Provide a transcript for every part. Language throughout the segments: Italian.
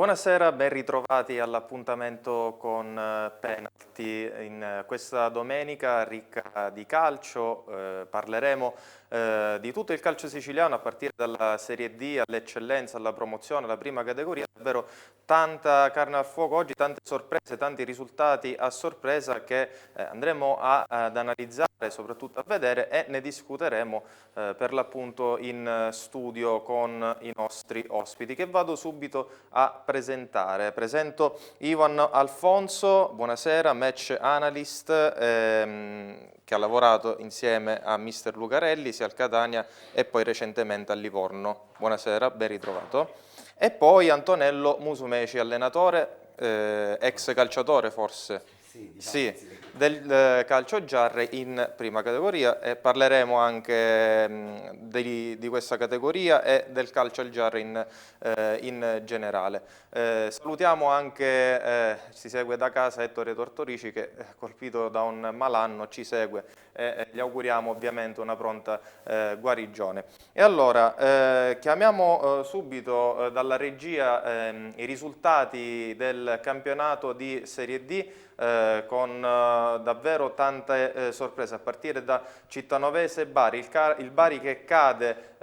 Buonasera, ben ritrovati all'appuntamento con Penalty. In questa domenica ricca di calcio parleremo di tutto il calcio siciliano a partire dalla Serie D all'eccellenza, alla promozione, alla prima categoria. Davvero tanta carne al fuoco oggi, tante sorprese, tanti risultati a sorpresa che andremo ad analizzare, soprattutto a vedere, e ne discuteremo per l'appunto in studio con i nostri ospiti, che vado subito a presentare. Presento Ivan Alfonso, buonasera, match analyst, che ha lavorato insieme a mister Lucarelli sia al Catania e poi recentemente al Livorno. Buonasera, ben ritrovato. E poi Antonello Musumeci, allenatore, ex calciatore forse. Sì, del calcio Giarre in prima categoria, e parleremo anche di questa categoria e del calcio al Giarre in generale. Salutiamo anche, ci segue da casa, Ettore Tortorici, che colpito da un malanno ci segue, e gli auguriamo ovviamente una pronta guarigione. E allora chiamiamo subito dalla regia i risultati del campionato di Serie D, con davvero tante sorprese, a partire da Cittanovese Bari, il Bari che cade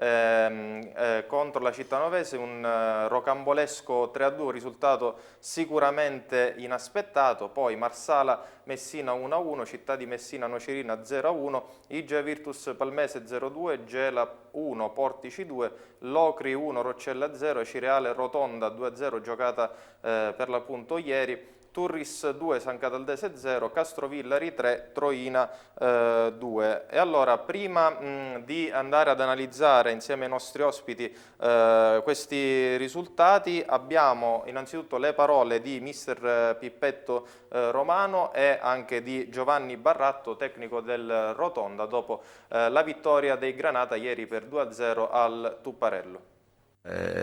contro la Cittanovese, un rocambolesco 3-2, risultato sicuramente inaspettato. Poi Marsala Messina 1-1, Città di Messina Nocerina 0-1, Igia Virtus Palmese 0-2, Gela 1, Portici 2, Locri 1, Roccella 0, Cireale Rotonda 2-0, giocata per l'appunto ieri, Turris 2, San Cataldese 0, Castrovillari 3, Troina 2. E allora, prima di andare ad analizzare insieme ai nostri ospiti questi risultati, abbiamo innanzitutto le parole di mister Pippetto Romano e anche di Giovanni Barratto, tecnico del Rotonda, dopo la vittoria dei Granata ieri per 2-0 al Tupparello.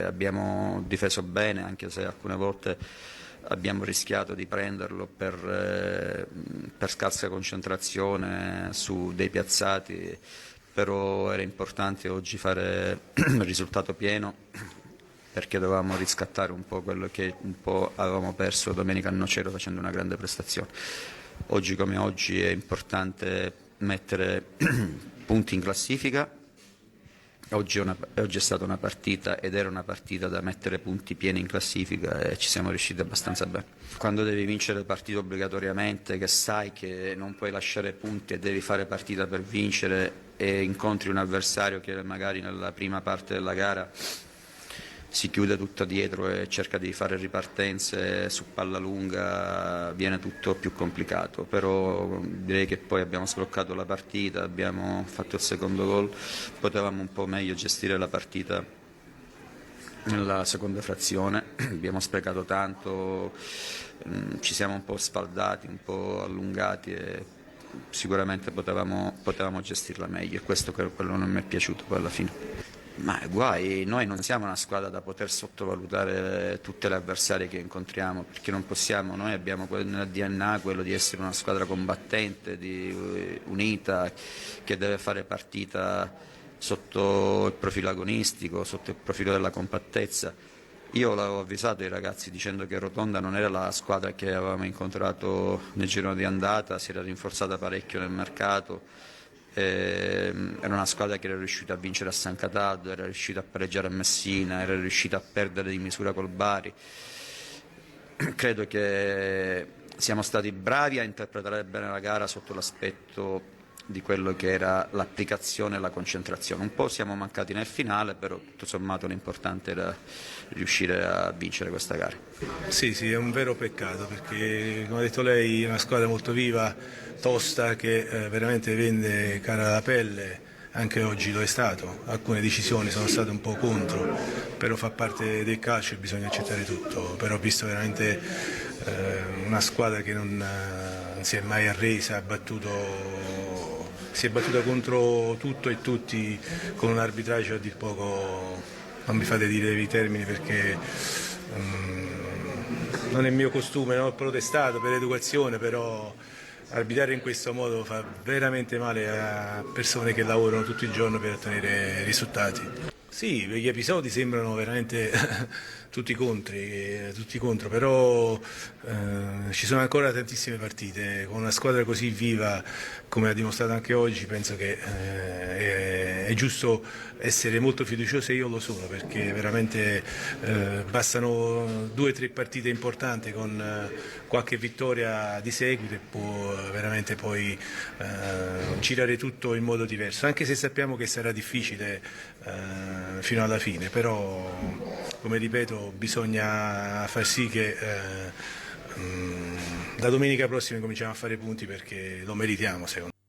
Abbiamo difeso bene, anche se alcune volte abbiamo rischiato di prenderlo per scarsa concentrazione su dei piazzati, però era importante oggi fare il risultato pieno, perché dovevamo riscattare un po' quello che un po' avevamo perso domenica a Nocera facendo una grande prestazione. Oggi come oggi è importante mettere punti in classifica. Oggi è stata una partita, ed era una partita da mettere punti pieni in classifica, e ci siamo riusciti abbastanza bene. Quando devi vincere le partite obbligatoriamente, che sai che non puoi lasciare punti e devi fare partita per vincere, e incontri un avversario che magari nella prima parte della gara si chiude tutto dietro e cerca di fare ripartenze su palla lunga, viene tutto più complicato. Però direi che poi abbiamo sbloccato la partita, abbiamo fatto il secondo gol, potevamo un po' meglio gestire la partita nella seconda frazione, abbiamo sprecato tanto, ci siamo un po' sfaldati, un po' allungati, e sicuramente potevamo gestirla meglio, e questo è quello che non mi è piaciuto poi alla fine. Ma guai, noi non siamo una squadra da poter sottovalutare tutte le avversarie che incontriamo, perché non possiamo. Noi abbiamo nel DNA quello di essere una squadra combattente, unita, che deve fare partita sotto il profilo agonistico, sotto il profilo della compattezza. Io l'avevo avvisato ai ragazzi dicendo che Rotonda non era la squadra che avevamo incontrato nel girone di andata, si era rinforzata parecchio nel mercato. Era una squadra che era riuscita a vincere a San Cataldo, era riuscita a pareggiare a Messina, era riuscita a perdere di misura col Bari. Credo che siamo stati bravi a interpretare bene la gara sotto l'aspetto di quello che era l'applicazione e la concentrazione. Un po' siamo mancati nel finale, però tutto sommato l'importante era riuscire a vincere questa gara. Sì, è un vero peccato, perché come ha detto lei è una squadra molto viva, tosta, che veramente vende cara la pelle. Anche oggi lo è stato, alcune decisioni sono state un po' contro, però fa parte del calcio e bisogna accettare tutto. Però ho visto veramente una squadra che non si è mai arresa, si è battuta contro tutto e tutti, con un arbitraggio a dir poco, non mi fate dire i termini perché non è mio costume, non ho protestato per educazione, però arbitrare in questo modo fa veramente male a persone che lavorano tutto il giorno per ottenere risultati. Sì, gli episodi sembrano veramente tutti contro, però ci sono ancora tantissime partite. Con una squadra così viva come ha dimostrato anche oggi, penso che è giusto essere molto fiduciosi, e io lo sono, perché veramente bastano 2 o 3 partite importanti con qualche vittoria di seguito e può veramente poi girare tutto in modo diverso, anche se sappiamo che sarà difficile fino alla fine, però come ripeto bisogna far sì che la domenica prossima cominciamo a fare punti, perché lo meritiamo secondo me.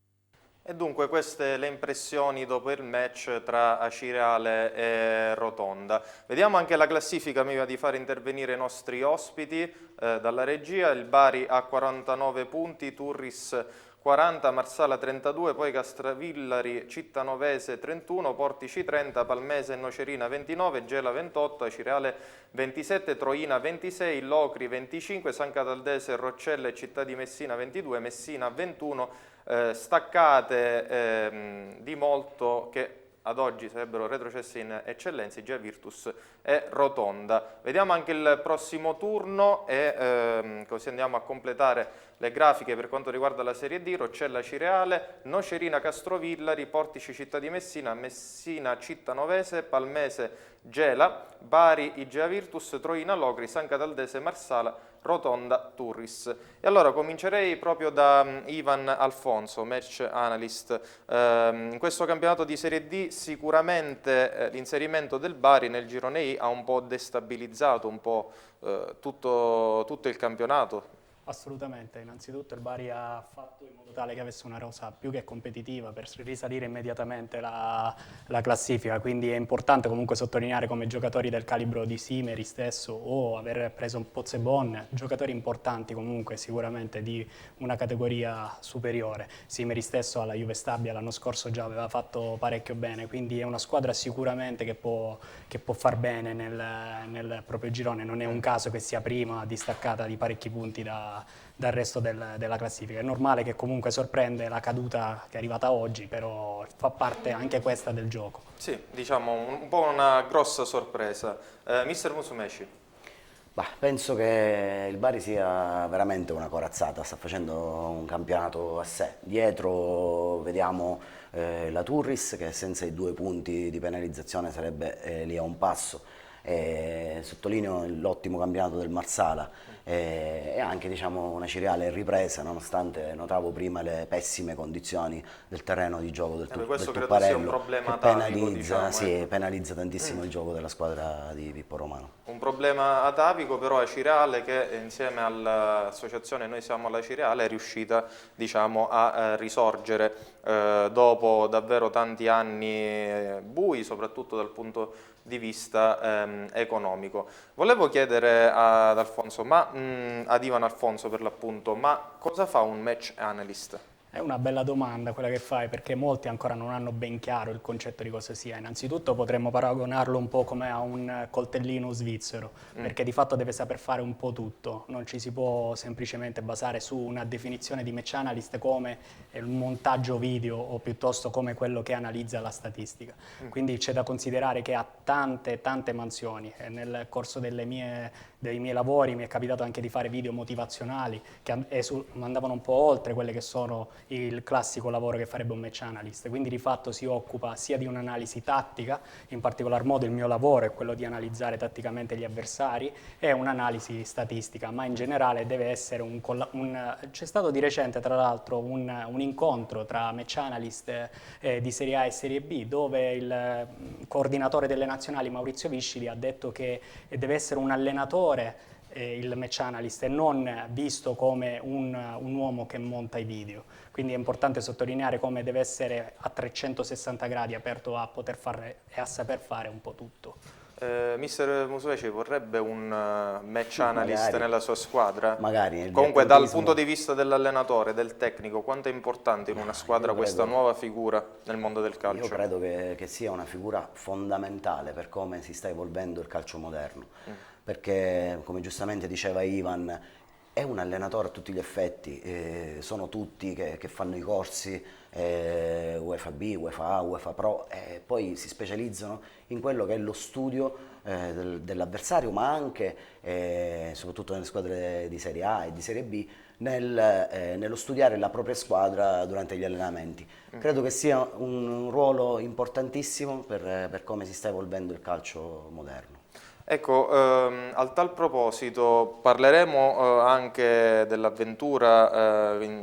E dunque queste le impressioni dopo il match tra Acireale e Rotonda. Vediamo anche la classifica prima di far intervenire i nostri ospiti dalla regia. Il Bari ha 49 punti, Turris 40, Marsala 32, poi Castravillari, Cittanovese 31, Portici 30, Palmese e Nocerina 29, Gela 28, Acireale 27, Troina 26, Locri 25, San Cataldese, Roccella e Città di Messina 22, Messina 21, staccate di molto che ad oggi sarebbero retrocesse in eccellenza, Gia Virtus e Rotonda. Vediamo anche il prossimo turno e così andiamo a completare le grafiche per quanto riguarda la Serie D. Roccella Cireale, Nocerina Castrovillari, Portici Città di Messina, Messina Cittanovese, Palmese Gela, Bari Igea Virtus, Troina Locri, San Cataldese Marsala, Rotonda Turris. E allora comincerei proprio da Ivan Alfonso, match analyst. In questo campionato di Serie D sicuramente l'inserimento del Bari nel girone I ha un po' destabilizzato un po' tutto il campionato. Assolutamente, innanzitutto il Bari ha fatto in modo tale che avesse una rosa più che competitiva per risalire immediatamente la classifica, quindi è importante comunque sottolineare come giocatori del calibro di Simeri stesso o aver preso un Pozzebon, giocatori importanti comunque sicuramente di una categoria superiore. Simeri stesso alla Juve Stabia l'anno scorso già aveva fatto parecchio bene, quindi è una squadra sicuramente che può far bene nel proprio girone, non è un caso che sia prima distaccata di parecchi punti dal resto della classifica. È normale che comunque sorprende la caduta che è arrivata oggi, però fa parte anche questa del gioco. Sì, diciamo un po' una grossa sorpresa. Mister Musumeci. Penso che il Bari sia veramente una corazzata, sta facendo un campionato a sé. Dietro vediamo la Turris che senza i 2 punti di penalizzazione sarebbe lì a un passo. Sottolineo l'ottimo campionato del Marsala e anche diciamo, una Cireale in ripresa, nonostante notavo prima le pessime condizioni del terreno di gioco del Tupparello, un problema che atavico, diciamo, penalizza tantissimo il gioco della squadra di Pippo Romano. Un problema atavico, però è Cireale che insieme all'associazione Noi Siamo alla Cireale è riuscita diciamo, a risorgere dopo davvero tanti anni bui, soprattutto dal punto di vista economico. Volevo chiedere ad Alfonso, ad Ivan Alfonso per l'appunto, ma cosa fa un match analyst? È una bella domanda quella che fai, perché molti ancora non hanno ben chiaro il concetto di cosa sia. Innanzitutto potremmo paragonarlo un po' come a un coltellino svizzero, perché di fatto deve saper fare un po' tutto. Non ci si può semplicemente basare su una definizione di match analyst come il montaggio video o piuttosto come quello che analizza la statistica. Quindi c'è da considerare che ha tante mansioni. E nel corso dei miei lavori mi è capitato anche di fare video motivazionali che andavano un po' oltre quelle che sono il classico lavoro che farebbe un match analyst, quindi di fatto si occupa sia di un'analisi tattica, in particolar modo il mio lavoro è quello di analizzare tatticamente gli avversari, e un'analisi statistica, ma in generale deve essere c'è stato di recente tra l'altro un incontro tra match analyst di Serie A e Serie B, dove il coordinatore delle nazionali Maurizio Viscili ha detto che deve essere un allenatore il match analyst e non visto come un uomo che monta i video. Quindi è importante sottolineare come deve essere a 360 gradi aperto a poter fare e a saper fare un po' tutto. Mister Musumeci vorrebbe un match analyst nella sua squadra? Magari. Comunque dal punto di vista dell'allenatore, del tecnico, quanto è importante in una squadra questa nuova figura nel mondo del calcio? Io credo che sia una figura fondamentale per come si sta evolvendo il calcio moderno, perché come giustamente diceva Ivan, è un allenatore a tutti gli effetti, sono tutti che fanno i corsi UEFA B, UEFA A, UEFA Pro, e poi si specializzano in quello che è lo studio dell'avversario, ma anche, soprattutto nelle squadre di Serie A e di Serie B, nello studiare la propria squadra durante gli allenamenti. Credo che sia un ruolo importantissimo per come si sta evolvendo il calcio moderno. Ecco, a tal proposito parleremo anche dell'avventura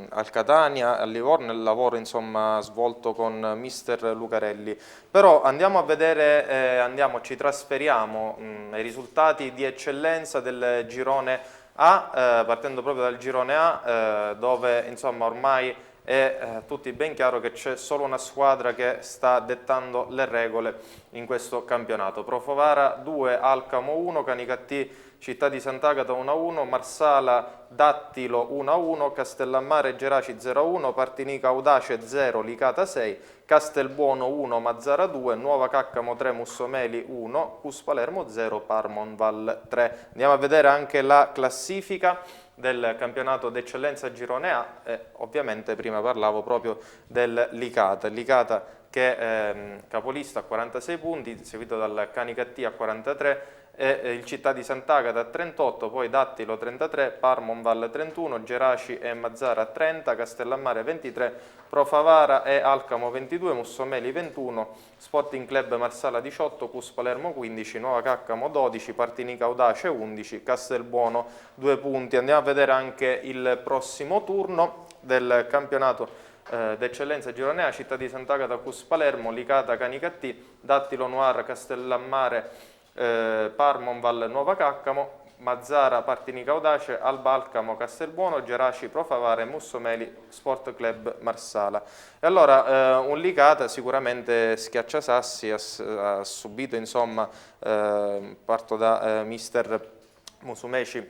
al Catania, a Livorno, il lavoro insomma svolto con mister Lucarelli. Però andiamo a vedere, ci trasferiamo ai risultati di eccellenza del girone A, partendo proprio dal girone A, dove insomma ormai è tutti ben chiaro che c'è solo una squadra che sta dettando le regole in questo campionato. Pro Favara 2, Alcamo 1, Canicattì Città di Sant'Agata 1-1, Marsala Dattilo 1-1, Castellammare Geraci 0-1, Partinica Audace 0, Licata 6, Castelbuono 1, Mazzara 2, Nuova Caccamo 3, Mussomeli 1, Cus Palermo 0, Parmonval 3. Andiamo a vedere anche la classifica del campionato d'eccellenza Girone A e ovviamente prima parlavo proprio del Licata. Il Licata che è capolista a 46 punti, seguito dal Canicattì a 43, e il Città di Sant'Agata a 38, poi Dattilo 33, Parmonval 31, Geraci e Mazzara 30, Castellammare 23, Pro Favara e Alcamo 22, Mussomeli 21, Sporting Club Marsala 18, Cus Palermo 15, Nuova Caccamo 12, Partinica Audace 11, Castelbuono 2 punti. Andiamo a vedere anche il prossimo turno del campionato d'eccellenza Girone A: Città di Sant'Agata, Cus Palermo, Licata, Canicattì, Dattilo, Noir, Castellammare, Parmonval, Nuova Caccamo, Mazzara, Partinica Audace, Alba Alcamo, Castelbuono, Geraci, Pro Favara, Mussomeli, Sport Club Marsala. E allora un Licata sicuramente schiacciasassi, ha subito insomma, parto da mister Musumeci,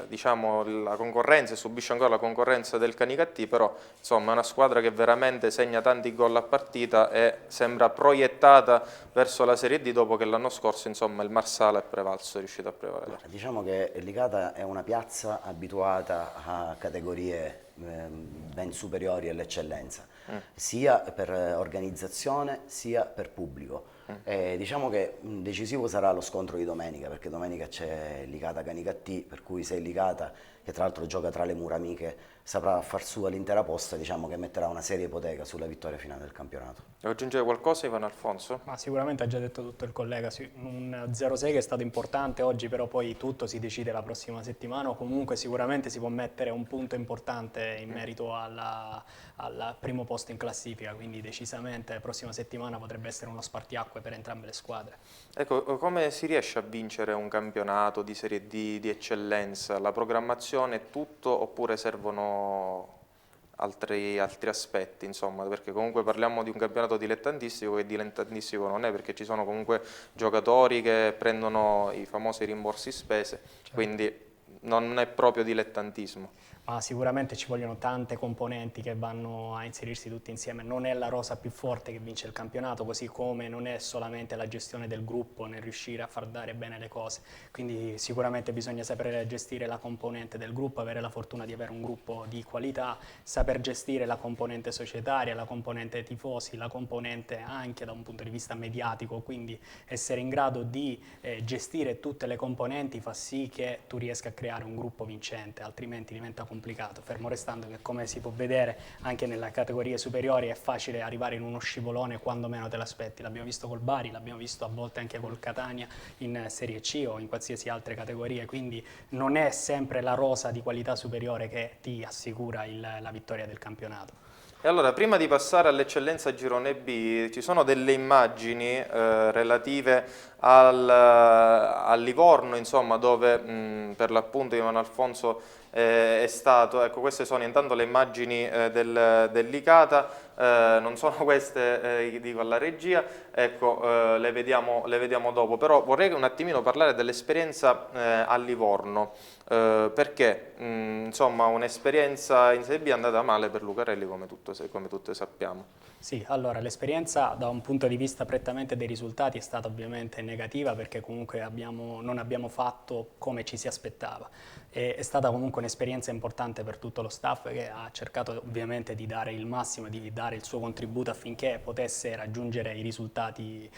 diciamo, la concorrenza, subisce ancora la concorrenza del Canicattì, però insomma è una squadra che veramente segna tanti gol a partita e sembra proiettata verso la Serie D, dopo che l'anno scorso insomma il Marsala è prevalso, è riuscito a prevalere. Diciamo che Licata è una piazza abituata a categorie ben superiori all'eccellenza, sia per organizzazione sia per pubblico. Diciamo che decisivo sarà lo scontro di domenica, perché domenica c'è Licata-Canicattì, per cui se Licata, che tra l'altro gioca tra le mura amiche, saprà far sua l'intera posta, diciamo che metterà una seria ipoteca sulla vittoria finale del campionato. Devo aggiungere qualcosa, Ivano Alfonso? Ma sicuramente ha già detto tutto il collega, un 0-6 che è stato importante oggi, però poi tutto si decide la prossima settimana, o comunque sicuramente si può mettere un punto importante in merito al primo posto in classifica, quindi decisamente la prossima settimana potrebbe essere uno spartiacque per entrambe le squadre. Ecco, come si riesce a vincere un campionato di Serie D di eccellenza? La programmazione è tutto oppure servono altri aspetti, insomma, perché comunque parliamo di un campionato dilettantistico, che dilettantistico non è, perché ci sono comunque giocatori che prendono i famosi rimborsi spese, certo. Quindi non è proprio dilettantismo. Ma sicuramente ci vogliono tante componenti che vanno a inserirsi tutti insieme. Non è la rosa più forte che vince il campionato, così come non è solamente la gestione del gruppo nel riuscire a far dare bene le cose. Quindi sicuramente bisogna sapere gestire la componente del gruppo, avere la fortuna di avere un gruppo di qualità, saper gestire la componente societaria, la componente tifosi, la componente anche da un punto di vista mediatico, quindi essere in grado di gestire tutte le componenti fa sì che tu riesca a creare un gruppo vincente, altrimenti diventa complicato, fermo restando che, come si può vedere anche nelle categorie superiori, è facile arrivare in uno scivolone quando meno te l'aspetti. L'abbiamo visto col Bari, l'abbiamo visto a volte anche col Catania in Serie C o in qualsiasi altre categorie, quindi non è sempre la rosa di qualità superiore che ti assicura la vittoria del campionato. E allora, prima di passare all'eccellenza Girone B, ci sono delle immagini relative al Livorno, insomma, dove per l'appunto Ivano Alfonso è stato. Ecco, queste sono intanto le immagini del Licata, non sono queste, dico alla regia, ecco, le vediamo dopo, però vorrei un attimino parlare dell'esperienza a Livorno, perché insomma un'esperienza in Serie B è andata male per Lucarelli, come tutti sappiamo. Sì, allora l'esperienza da un punto di vista prettamente dei risultati è stata ovviamente negativa perché comunque non abbiamo fatto come ci si aspettava. È stata comunque un'esperienza importante per tutto lo staff che ha cercato ovviamente di dare il massimo, di dare il suo contributo affinché potesse raggiungere i risultati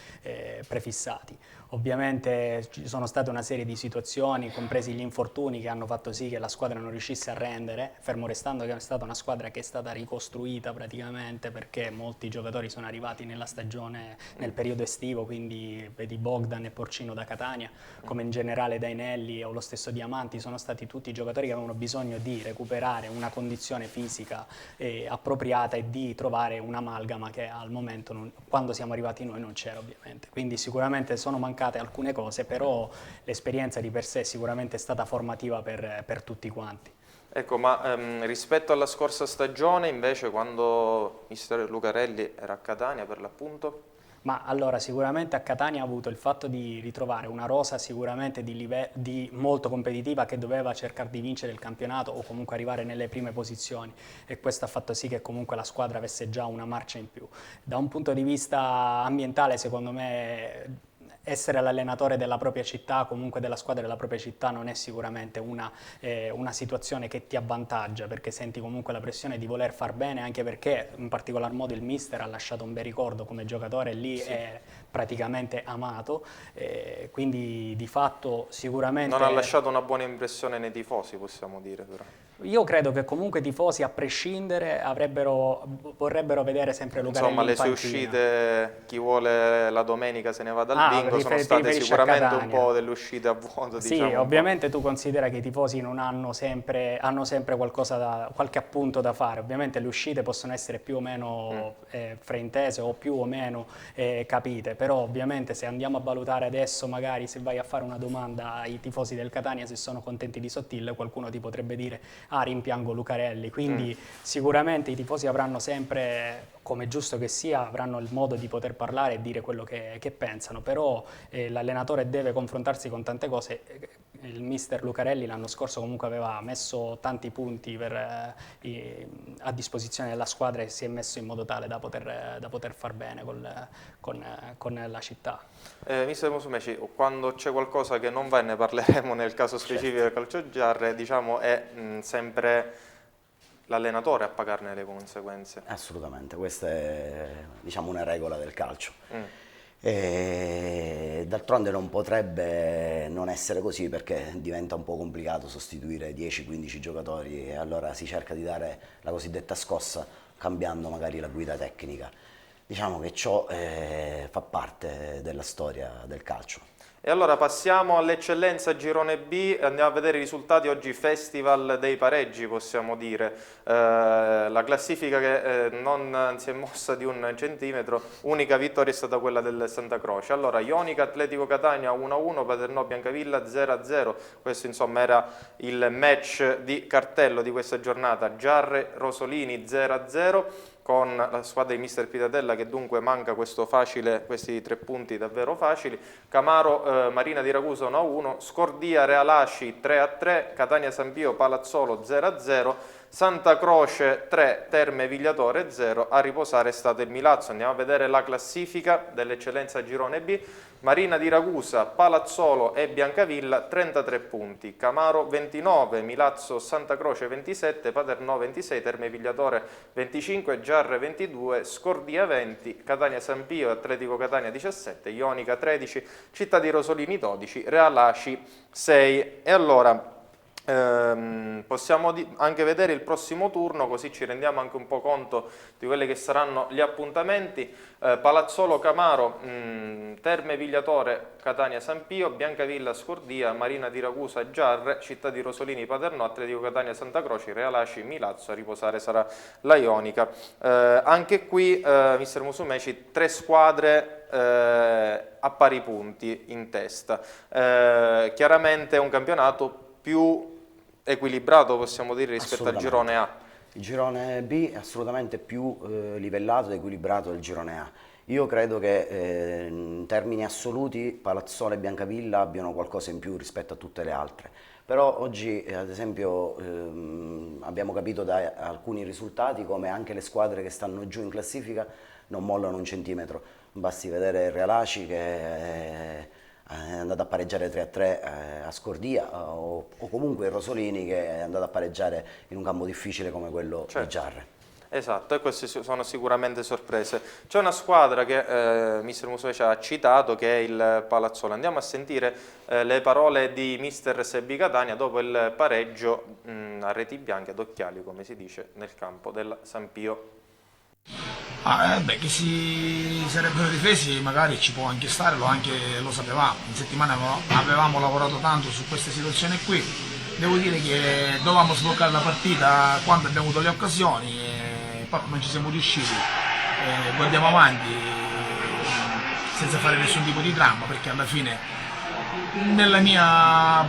prefissati. Ovviamente ci sono state una serie di situazioni, compresi gli infortuni, che hanno fatto sì che la squadra non riuscisse a rendere, fermo restando che è stata una squadra che è stata ricostruita praticamente perché molti giocatori sono arrivati nella stagione, nel periodo estivo, quindi vedi Bogdan e Porcino da Catania, come in generale Dainelli o lo stesso Diamanti, sono stati tutti giocatori che avevano bisogno di recuperare una condizione fisica appropriata e di trovare un'amalgama che al momento, quando siamo arrivati noi, non c'era ovviamente. Quindi sicuramente sono mancate alcune cose, però l'esperienza di per sé sicuramente è stata formativa per tutti quanti. Ecco, ma rispetto alla scorsa stagione, invece, quando mister Lucarelli era a Catania per l'appunto? Ma allora sicuramente a Catania ha avuto il fatto di ritrovare una rosa sicuramente di molto competitiva che doveva cercare di vincere il campionato o comunque arrivare nelle prime posizioni, e questo ha fatto sì che comunque la squadra avesse già una marcia in più. Da un punto di vista ambientale, secondo me, essere l'allenatore della propria città, comunque della squadra della propria città, non è sicuramente una situazione che ti avvantaggia, perché senti comunque la pressione di voler far bene, anche perché in particolar modo il mister ha lasciato un bel ricordo come giocatore, lì sì, è praticamente amato, quindi di fatto sicuramente... Non ha lasciato una buona impressione nei tifosi, possiamo dire però. Io credo che comunque i tifosi, a prescindere, vorrebbero vedere sempre Lucarelli insomma, le sue in panchina. uscite, chi vuole la domenica se ne va dal bingo, sono state sicuramente un po' delle uscite a vuoto. Sì, diciamo, ovviamente tu considera che i tifosi non hanno sempre qualche appunto da fare. Ovviamente le uscite possono essere più o meno fraintese o più o meno capite, però ovviamente se andiamo a valutare adesso, magari se vai a fare una domanda ai tifosi del Catania se sono contenti di Sottile, qualcuno ti potrebbe dire rimpiango Lucarelli, quindi sicuramente i tifosi avranno sempre, come giusto che sia, avranno il modo di poter parlare e dire quello che pensano, però l'allenatore deve confrontarsi con tante cose. Il mister Lucarelli l'anno scorso comunque aveva messo tanti punti a disposizione della squadra e si è messo in modo tale da poter far bene con la città. Mister Musumeci, quando c'è qualcosa che non va, e ne parleremo nel caso specifico del Calcio Giarre, diciamo è sempre l'allenatore a pagarne le conseguenze. Assolutamente, questa è, diciamo, una regola del calcio. D'altronde non potrebbe non essere così, perché diventa un po' complicato sostituire 10-15 giocatori e allora si cerca di dare la cosiddetta scossa cambiando magari la guida tecnica. Diciamo che ciò fa parte della storia del calcio. E allora passiamo all'eccellenza Girone B, andiamo a vedere i risultati. Oggi festival dei pareggi, possiamo dire, la classifica che non si è mossa di un centimetro, unica vittoria è stata quella del Santa Croce. Allora Ionica Atletico Catania 1-1, Paternò Biancavilla 0-0, questo insomma era il match di cartello di questa giornata. Giarre Rosolini 0-0. Con la squadra di mister Pitatella che dunque manca questi 3 punti davvero facili. Camaro Marina di Ragusa 1-1, Scordia Realaci 3-3, Catania San Pio Palazzolo 0-0, Santa Croce 3, Terme Vigliatore 0, a riposare è stato il Milazzo. Andiamo a vedere la classifica dell'eccellenza Girone B. Marina di Ragusa, Palazzolo e Biancavilla 33 punti, Camaro 29, Milazzo Santa Croce 27, Paternò 26, Terme Vigliatore 25, Giarre 22, Scordia 20, Catania San Pio e Atletico Catania 17, Ionica 13, Città di Rosolini 12, Realaci 6. E allora possiamo anche vedere il prossimo turno, così ci rendiamo anche un po' conto di quelli che saranno gli appuntamenti. Palazzolo Camaro, Terme Vigliatore Catania San Pio, Biancavilla Scordia, Marina di Ragusa Giarre, Città di Rosolini Paternò, Atletico Catania Santa Croce, Realaci Milazzo, a riposare sarà la Ionica. Anche qui mister Musumeci, 3 squadre a pari punti in testa. Chiaramente è un campionato più equilibrato, possiamo dire, rispetto al girone A. Il girone B è assolutamente più livellato ed equilibrato del girone A. Io credo che in termini assoluti Palazzolo e Biancavilla abbiano qualcosa in più rispetto a tutte le altre. Però oggi, ad esempio, abbiamo capito da alcuni risultati come anche le squadre che stanno giù in classifica non mollano un centimetro. Basti vedere il Realaci che è andato a pareggiare 3-3 a Scordia, o comunque il Rosolini che è andato a pareggiare in un campo difficile come quello di Giarre. Esatto, e queste sono sicuramente sorprese. C'è una squadra che mister Musumeci ha citato, che è il Palazzolo. Andiamo a sentire le parole di mister Sebbi Catania dopo il pareggio a reti bianche, ad occhiali, come si dice, nel campo del San Pio. Che si sarebbero difesi magari ci può anche stare, lo sapevamo. In settimana avevamo lavorato tanto su queste situazioni qui. Devo dire che dovevamo sbloccare la partita quando abbiamo avuto le occasioni e poi non ci siamo riusciti. Guardiamo avanti senza fare nessun tipo di dramma, perché alla fine, nella mia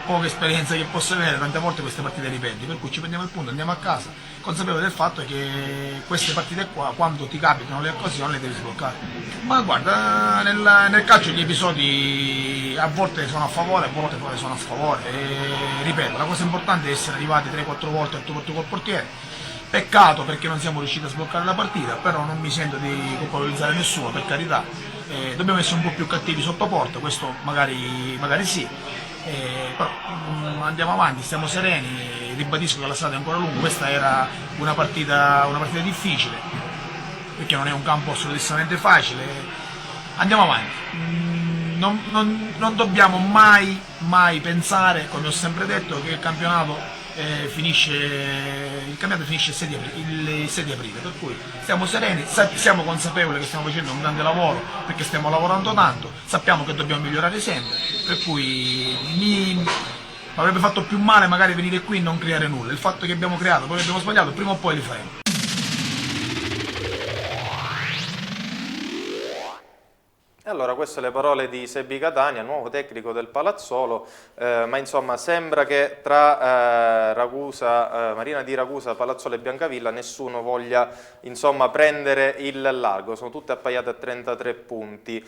poca esperienza che posso avere, tante volte queste partite le perdi, per cui ci prendiamo il punto, andiamo a casa, consapevoli del fatto che queste partite qua, quando ti capitano le occasioni, le devi sbloccare. Ma guarda, nel calcio gli episodi a volte sono a favore, a volte poi sono a sfavore, e ripeto, la cosa importante è essere arrivati 3-4 volte a 8 volte col portiere. Peccato perché non siamo riusciti a sbloccare la partita, però non mi sento di colpevolizzare nessuno, per carità. Dobbiamo essere un po' più cattivi sotto porta, questo magari sì. Però andiamo avanti, stiamo sereni, ribadisco che la strada è ancora lunga, questa era una partita difficile, perché non è un campo assolutamente facile, andiamo avanti, non dobbiamo mai pensare, come ho sempre detto, che il campionato finisce il 6 di aprile, per cui stiamo sereni, siamo consapevoli che stiamo facendo un grande lavoro, perché stiamo lavorando tanto, sappiamo che dobbiamo migliorare sempre, per cui mi avrebbe fatto più male magari venire qui e non creare nulla. Il fatto che abbiamo creato, poi abbiamo sbagliato, prima o poi li faremo. E allora queste le parole di Sebbi Catania, nuovo tecnico del Palazzolo, ma insomma sembra che tra Marina di Ragusa, Palazzolo e Biancavilla nessuno voglia insomma prendere il largo, sono tutte appaiate a 33 punti.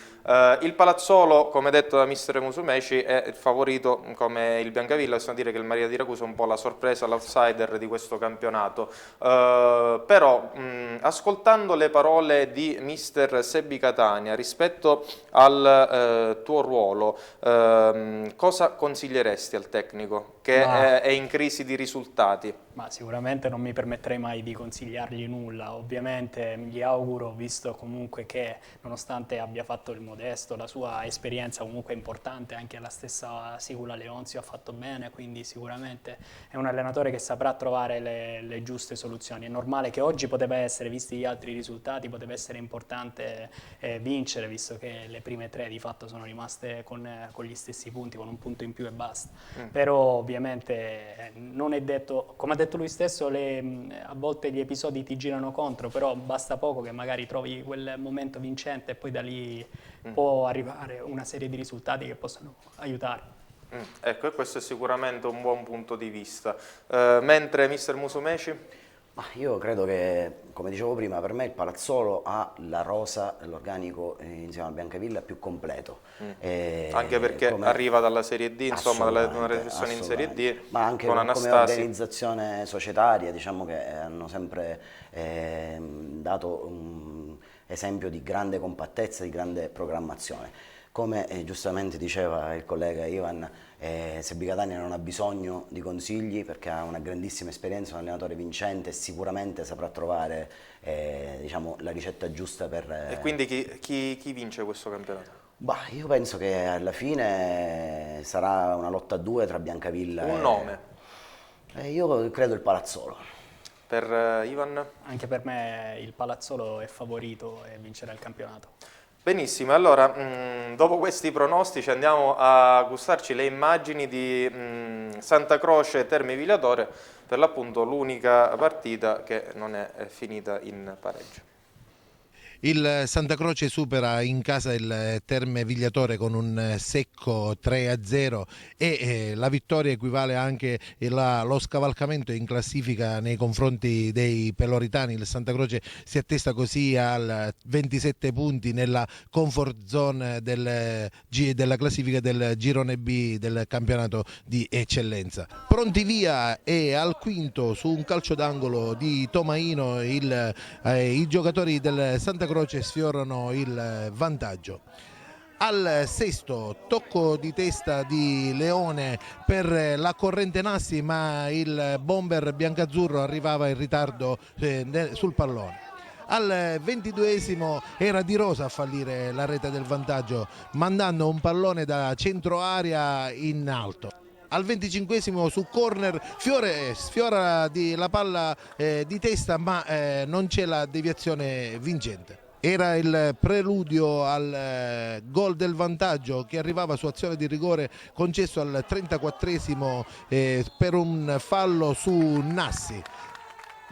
Il Palazzolo, come detto da mister Musumeci, è il favorito come il Biancavilla, possiamo dire che il Marina di Ragusa è un po' la sorpresa, l'outsider di questo campionato. Però ascoltando le parole di mister Sebbi Catania rispetto al tuo ruolo, cosa consiglieresti al tecnico che è in crisi di risultati? Ma sicuramente non mi permetterei mai di consigliargli nulla, ovviamente gli auguro, visto comunque che nonostante abbia fatto il modesto, la sua esperienza comunque importante, anche la stessa Sicula Leonzio ha fatto bene, quindi sicuramente è un allenatore che saprà trovare le giuste soluzioni. È normale che oggi poteva essere, visti gli altri risultati, poteva essere importante vincere, visto che le prime 3 di fatto sono rimaste con gli stessi punti, con un punto in più e basta. Però ovviamente non è detto, come ha detto lui stesso, a volte gli episodi ti girano contro, però basta poco che magari trovi quel momento vincente e poi da lì può arrivare una serie di risultati che possono aiutare. Ecco, e questo è sicuramente un buon punto di vista. Mentre mister Musumeci? Ma io credo che, come dicevo prima, per me il Palazzolo ha la rosa, l'organico insieme al Biancavilla più completo. Anche perché arriva dalla Serie D, insomma, dalla una retrocessione in Serie D, ma anche con come Anastasi. organizzazione societaria, diciamo che hanno sempre dato un esempio di grande compattezza, di grande programmazione. Come giustamente diceva il collega Ivan, Sebbi Catania non ha bisogno di consigli perché ha una grandissima esperienza, un allenatore vincente e sicuramente saprà trovare diciamo, la ricetta giusta per... E quindi chi vince questo campionato? Bah, io penso che alla fine sarà una lotta a 2 tra Biancavilla Un nome? Io credo il Palazzolo. Per Ivan? Anche per me il Palazzolo è favorito e vincerà il campionato. Benissimo, allora dopo questi pronostici andiamo a gustarci le immagini di Santa Croce Terme Vigliatore, per l'appunto l'unica partita che non è finita in pareggio. Il Santa Croce supera in casa il Terme Vigliatore con un secco 3-0 e la vittoria equivale anche allo scavalcamento in classifica nei confronti dei peloritani. Il Santa Croce si attesta così al 27 punti nella comfort zone della classifica del girone B del campionato di eccellenza. Pronti via e al quinto su un calcio d'angolo di Tomaino i giocatori del Santa Croce sfiorano il vantaggio. Al sesto tocco di testa di Leone per la corrente Nassi, ma il bomber biancazzurro arrivava in ritardo sul pallone. Al 22esimo era Di Rosa a fallire la rete del vantaggio, mandando un pallone da centro area in alto. Al 25esimo su corner Fiore sfiora la palla di testa, ma non c'è la deviazione vincente. Era il preludio al gol del vantaggio che arrivava su azione di rigore concesso al 34esimo per un fallo su Nassi.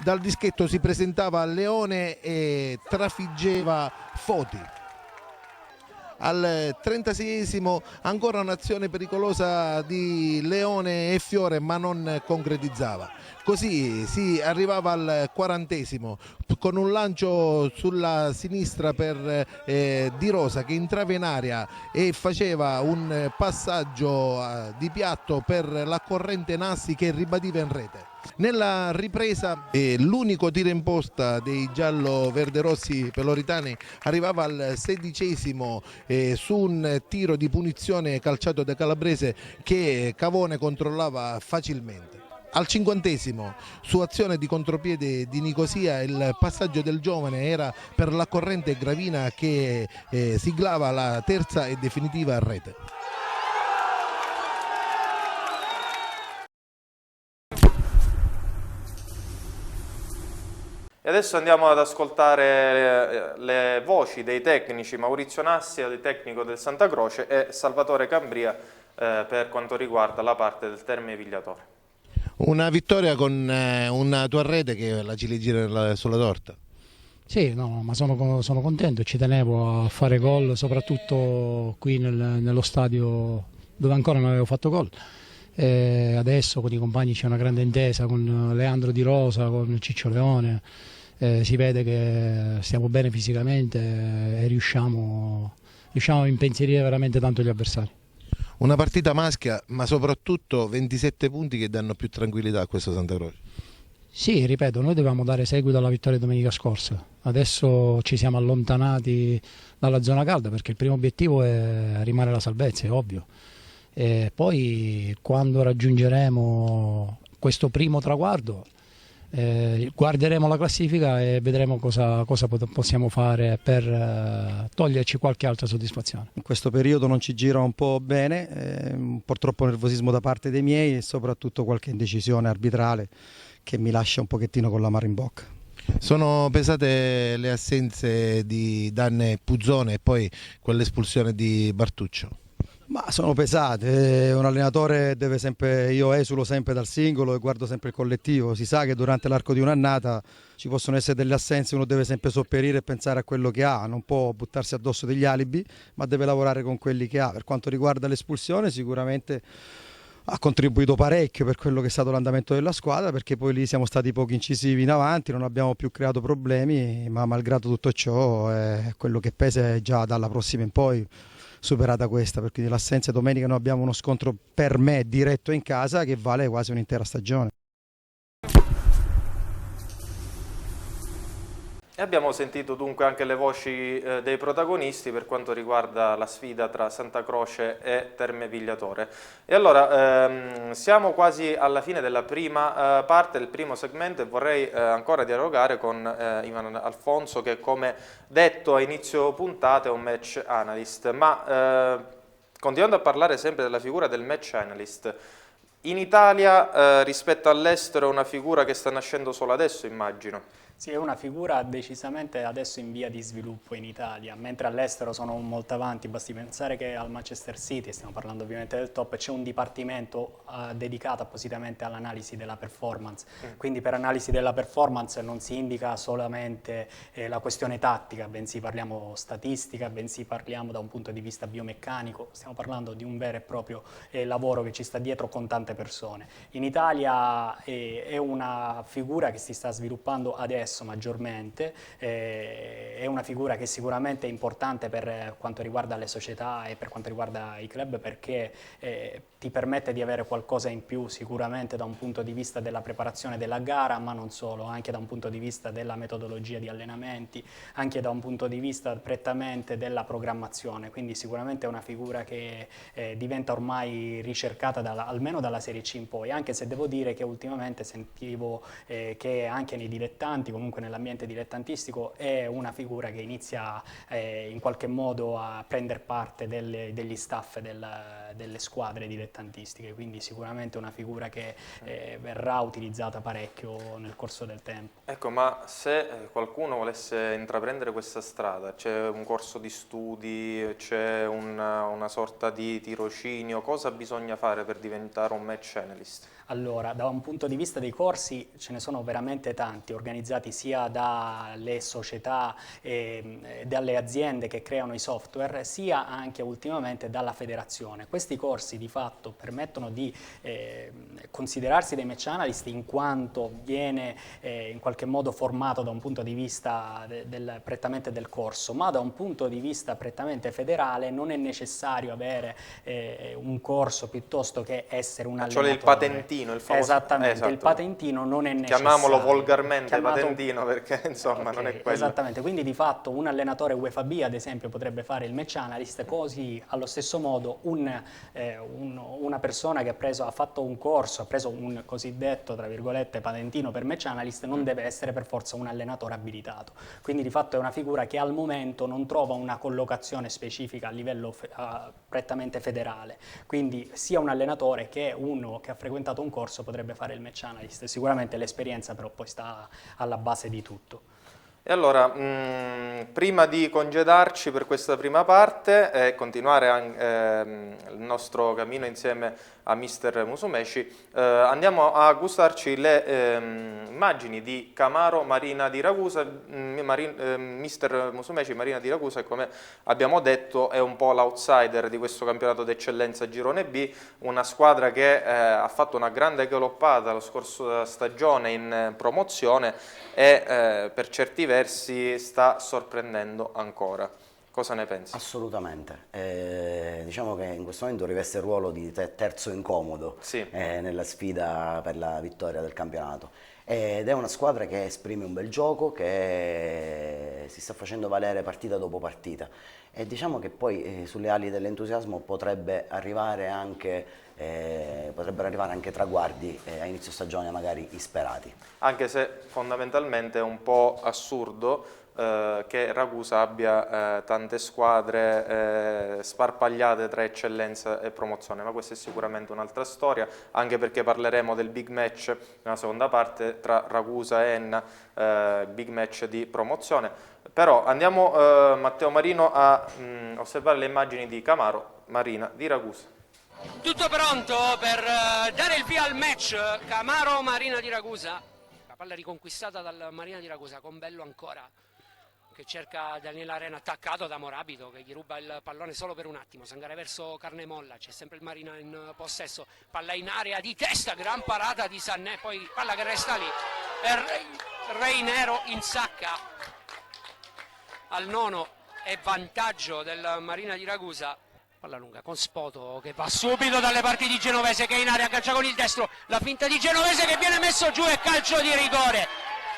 Dal dischetto si presentava Leone e trafiggeva Foti. Al 36esimo ancora un'azione pericolosa di Leone e Fiore, ma non concretizzava. Così si arrivava al 40esimo con un lancio sulla sinistra per Di Rosa, che entrava in area e faceva un passaggio di piatto per la corrente Nassi, che ribadiva in rete. Nella ripresa l'unico tiro in posta dei giallo-verde-rossi peloritani arrivava al 16esimo su un tiro di punizione calciato da Calabrese che Cavone controllava facilmente. Al 50esimo, su azione di contropiede di Nicosia, il passaggio del giovane era per la corrente Gravina, che siglava la terza e definitiva rete. E adesso andiamo ad ascoltare le voci dei tecnici Maurizio Nassia, il tecnico del Santa Croce, e Salvatore Cambria per quanto riguarda la parte del Terme Vigliatore. Una vittoria con una tua rete che la ciliegina sulla torta. Sì, no, ma sono contento, ci tenevo a fare gol, soprattutto qui nello stadio dove ancora non avevo fatto gol. Adesso con i compagni c'è una grande intesa con Leandro Di Rosa, con Ciccio Leone, si vede che stiamo bene fisicamente e riusciamo a impensierire veramente tanto gli avversari. Una partita maschia, ma soprattutto 27 punti che danno più tranquillità a questo Santa Croce. Sì, ripeto, noi dovevamo dare seguito alla vittoria domenica scorsa, adesso ci siamo allontanati dalla zona calda perché il primo obiettivo è rimane la salvezza, è ovvio. E poi quando raggiungeremo questo primo traguardo guarderemo la classifica e vedremo cosa possiamo fare per toglierci qualche altra soddisfazione. In questo periodo non ci gira un po' bene, un po' troppo nervosismo da parte dei miei e soprattutto qualche indecisione arbitrale che mi lascia un pochettino con l'amaro in bocca. Sono pesate le assenze di Danne e Puzzone e poi quell'espulsione di Bartuccio? Ma sono pesate, un allenatore deve sempre, io esulo sempre dal singolo e guardo sempre il collettivo, si sa che durante l'arco di un'annata ci possono essere delle assenze, uno deve sempre sopperire e pensare a quello che ha, non può buttarsi addosso degli alibi, ma deve lavorare con quelli che ha. Per quanto riguarda l'espulsione sicuramente ha contribuito parecchio per quello che è stato l'andamento della squadra, perché poi lì siamo stati poco incisivi in avanti, non abbiamo più creato problemi, ma malgrado tutto ciò quello che pesa è già dalla prossima in poi superata questa, perché l'assenza domenica noi abbiamo uno scontro per me diretto in casa che vale quasi un'intera stagione. E abbiamo sentito dunque anche le voci dei protagonisti per quanto riguarda la sfida tra Santa Croce e Terme Vigliatore. E allora siamo quasi alla fine della prima parte, del primo segmento, e vorrei ancora dialogare con Ivan Alfonso, che come detto a inizio puntata è un match analyst, ma continuando a parlare sempre della figura del match analyst, in Italia rispetto all'estero è una figura che sta nascendo solo adesso, immagino. Sì, è una figura decisamente adesso in via di sviluppo in Italia, mentre all'estero sono molto avanti. Basti pensare che al Manchester City, stiamo parlando ovviamente del top, c'è un dipartimento dedicato appositamente all'analisi della performance. Quindi per analisi della performance non si indica solamente la questione tattica, bensì parliamo statistica, bensì parliamo da un punto di vista biomeccanico. Stiamo parlando di un vero e proprio lavoro che ci sta dietro con tante persone. In Italia è una figura che si sta sviluppando adesso, adesso maggiormente, è una figura che sicuramente è importante per quanto riguarda le società e per quanto riguarda i club, perché ti permette di avere qualcosa in più sicuramente da un punto di vista della preparazione della gara, ma non solo, anche da un punto di vista della metodologia di allenamenti, anche da un punto di vista prettamente della programmazione, quindi sicuramente è una figura che diventa ormai ricercata almeno dalla Serie C in poi, anche se devo dire che ultimamente sentivo che anche nei dilettanti, comunque nell'ambiente dilettantistico, è una figura che inizia in qualche modo a prendere parte degli staff delle squadre dilettantistiche, quindi sicuramente una figura che verrà utilizzata parecchio nel corso del tempo. Ecco, ma se qualcuno volesse intraprendere questa strada, c'è un corso di studi, c'è una sorta di tirocinio, cosa bisogna fare per diventare un match analyst? Allora, da un punto di vista dei corsi ce ne sono veramente tanti, organizzati sia dalle società e dalle aziende che creano i software, sia anche ultimamente dalla federazione. Questi corsi di fatto permettono di considerarsi dei match analyst in quanto viene in qualche modo formato da un punto di vista prettamente del corso, ma da un punto di vista prettamente federale non è necessario avere un corso piuttosto che essere un allenatore. Cioè il patentino. Il famoso, esattamente, esatto. Il patentino non è necessario. Chiamiamolo volgarmente patentino perché insomma okay, non è quello. Esattamente, quindi di fatto un allenatore UEFA B ad esempio potrebbe fare il match analyst, così allo stesso modo una persona che ha fatto un corso, ha preso un cosiddetto tra virgolette patentino per match analyst, non deve essere per forza un allenatore abilitato. Quindi di fatto è una figura che al momento non trova una collocazione specifica a livello prettamente federale, quindi sia un allenatore che uno che ha frequentato un corso potrebbe fare il match analyst. Sicuramente l'esperienza però poi sta alla base di tutto. E allora, prima di congedarci per questa prima parte e continuare il nostro cammino insieme a Mister Musumeci, andiamo a gustarci le immagini di Camaro Marina di Ragusa. Mister Musumeci, Marina di Ragusa, come abbiamo detto, è un po' l'outsider di questo campionato d'eccellenza Girone B, una squadra che ha fatto una grande galoppata la scorsa stagione in promozione e per certi versi sta sorprendendo ancora. Cosa ne pensi? Assolutamente, diciamo che in questo momento riveste il ruolo di terzo incomodo, sì, nella sfida per la vittoria del campionato, ed è una squadra che esprime un bel gioco, che si sta facendo valere partita dopo partita, e diciamo che poi sulle ali dell'entusiasmo potrebbero arrivare anche traguardi a inizio stagione magari insperati. Anche se fondamentalmente è un po' assurdo che Ragusa abbia tante squadre sparpagliate tra eccellenza e promozione, ma questa è sicuramente un'altra storia, anche perché parleremo del big match nella seconda parte tra Ragusa e Enna, big match di promozione. Però andiamo, Matteo Marino, a osservare le immagini di Camaro Marina di Ragusa. Tutto pronto per dare il via al match. Camaro Marina di Ragusa, la palla riconquistata dal Marina di Ragusa con Bello ancora, che cerca Daniele Arena, attaccato da Morabito che gli ruba il pallone solo per un attimo. Sangare verso Carnemolla, c'è sempre il Marina in possesso, palla in area di testa, gran parata di Sannè, poi palla che resta lì e Reinero insacca al nono e vantaggio del Marina di Ragusa. Palla lunga con Spoto che va subito dalle parti di Genovese, che in area aggancia con il destro, la finta di Genovese che viene messo giù e calcio di rigore.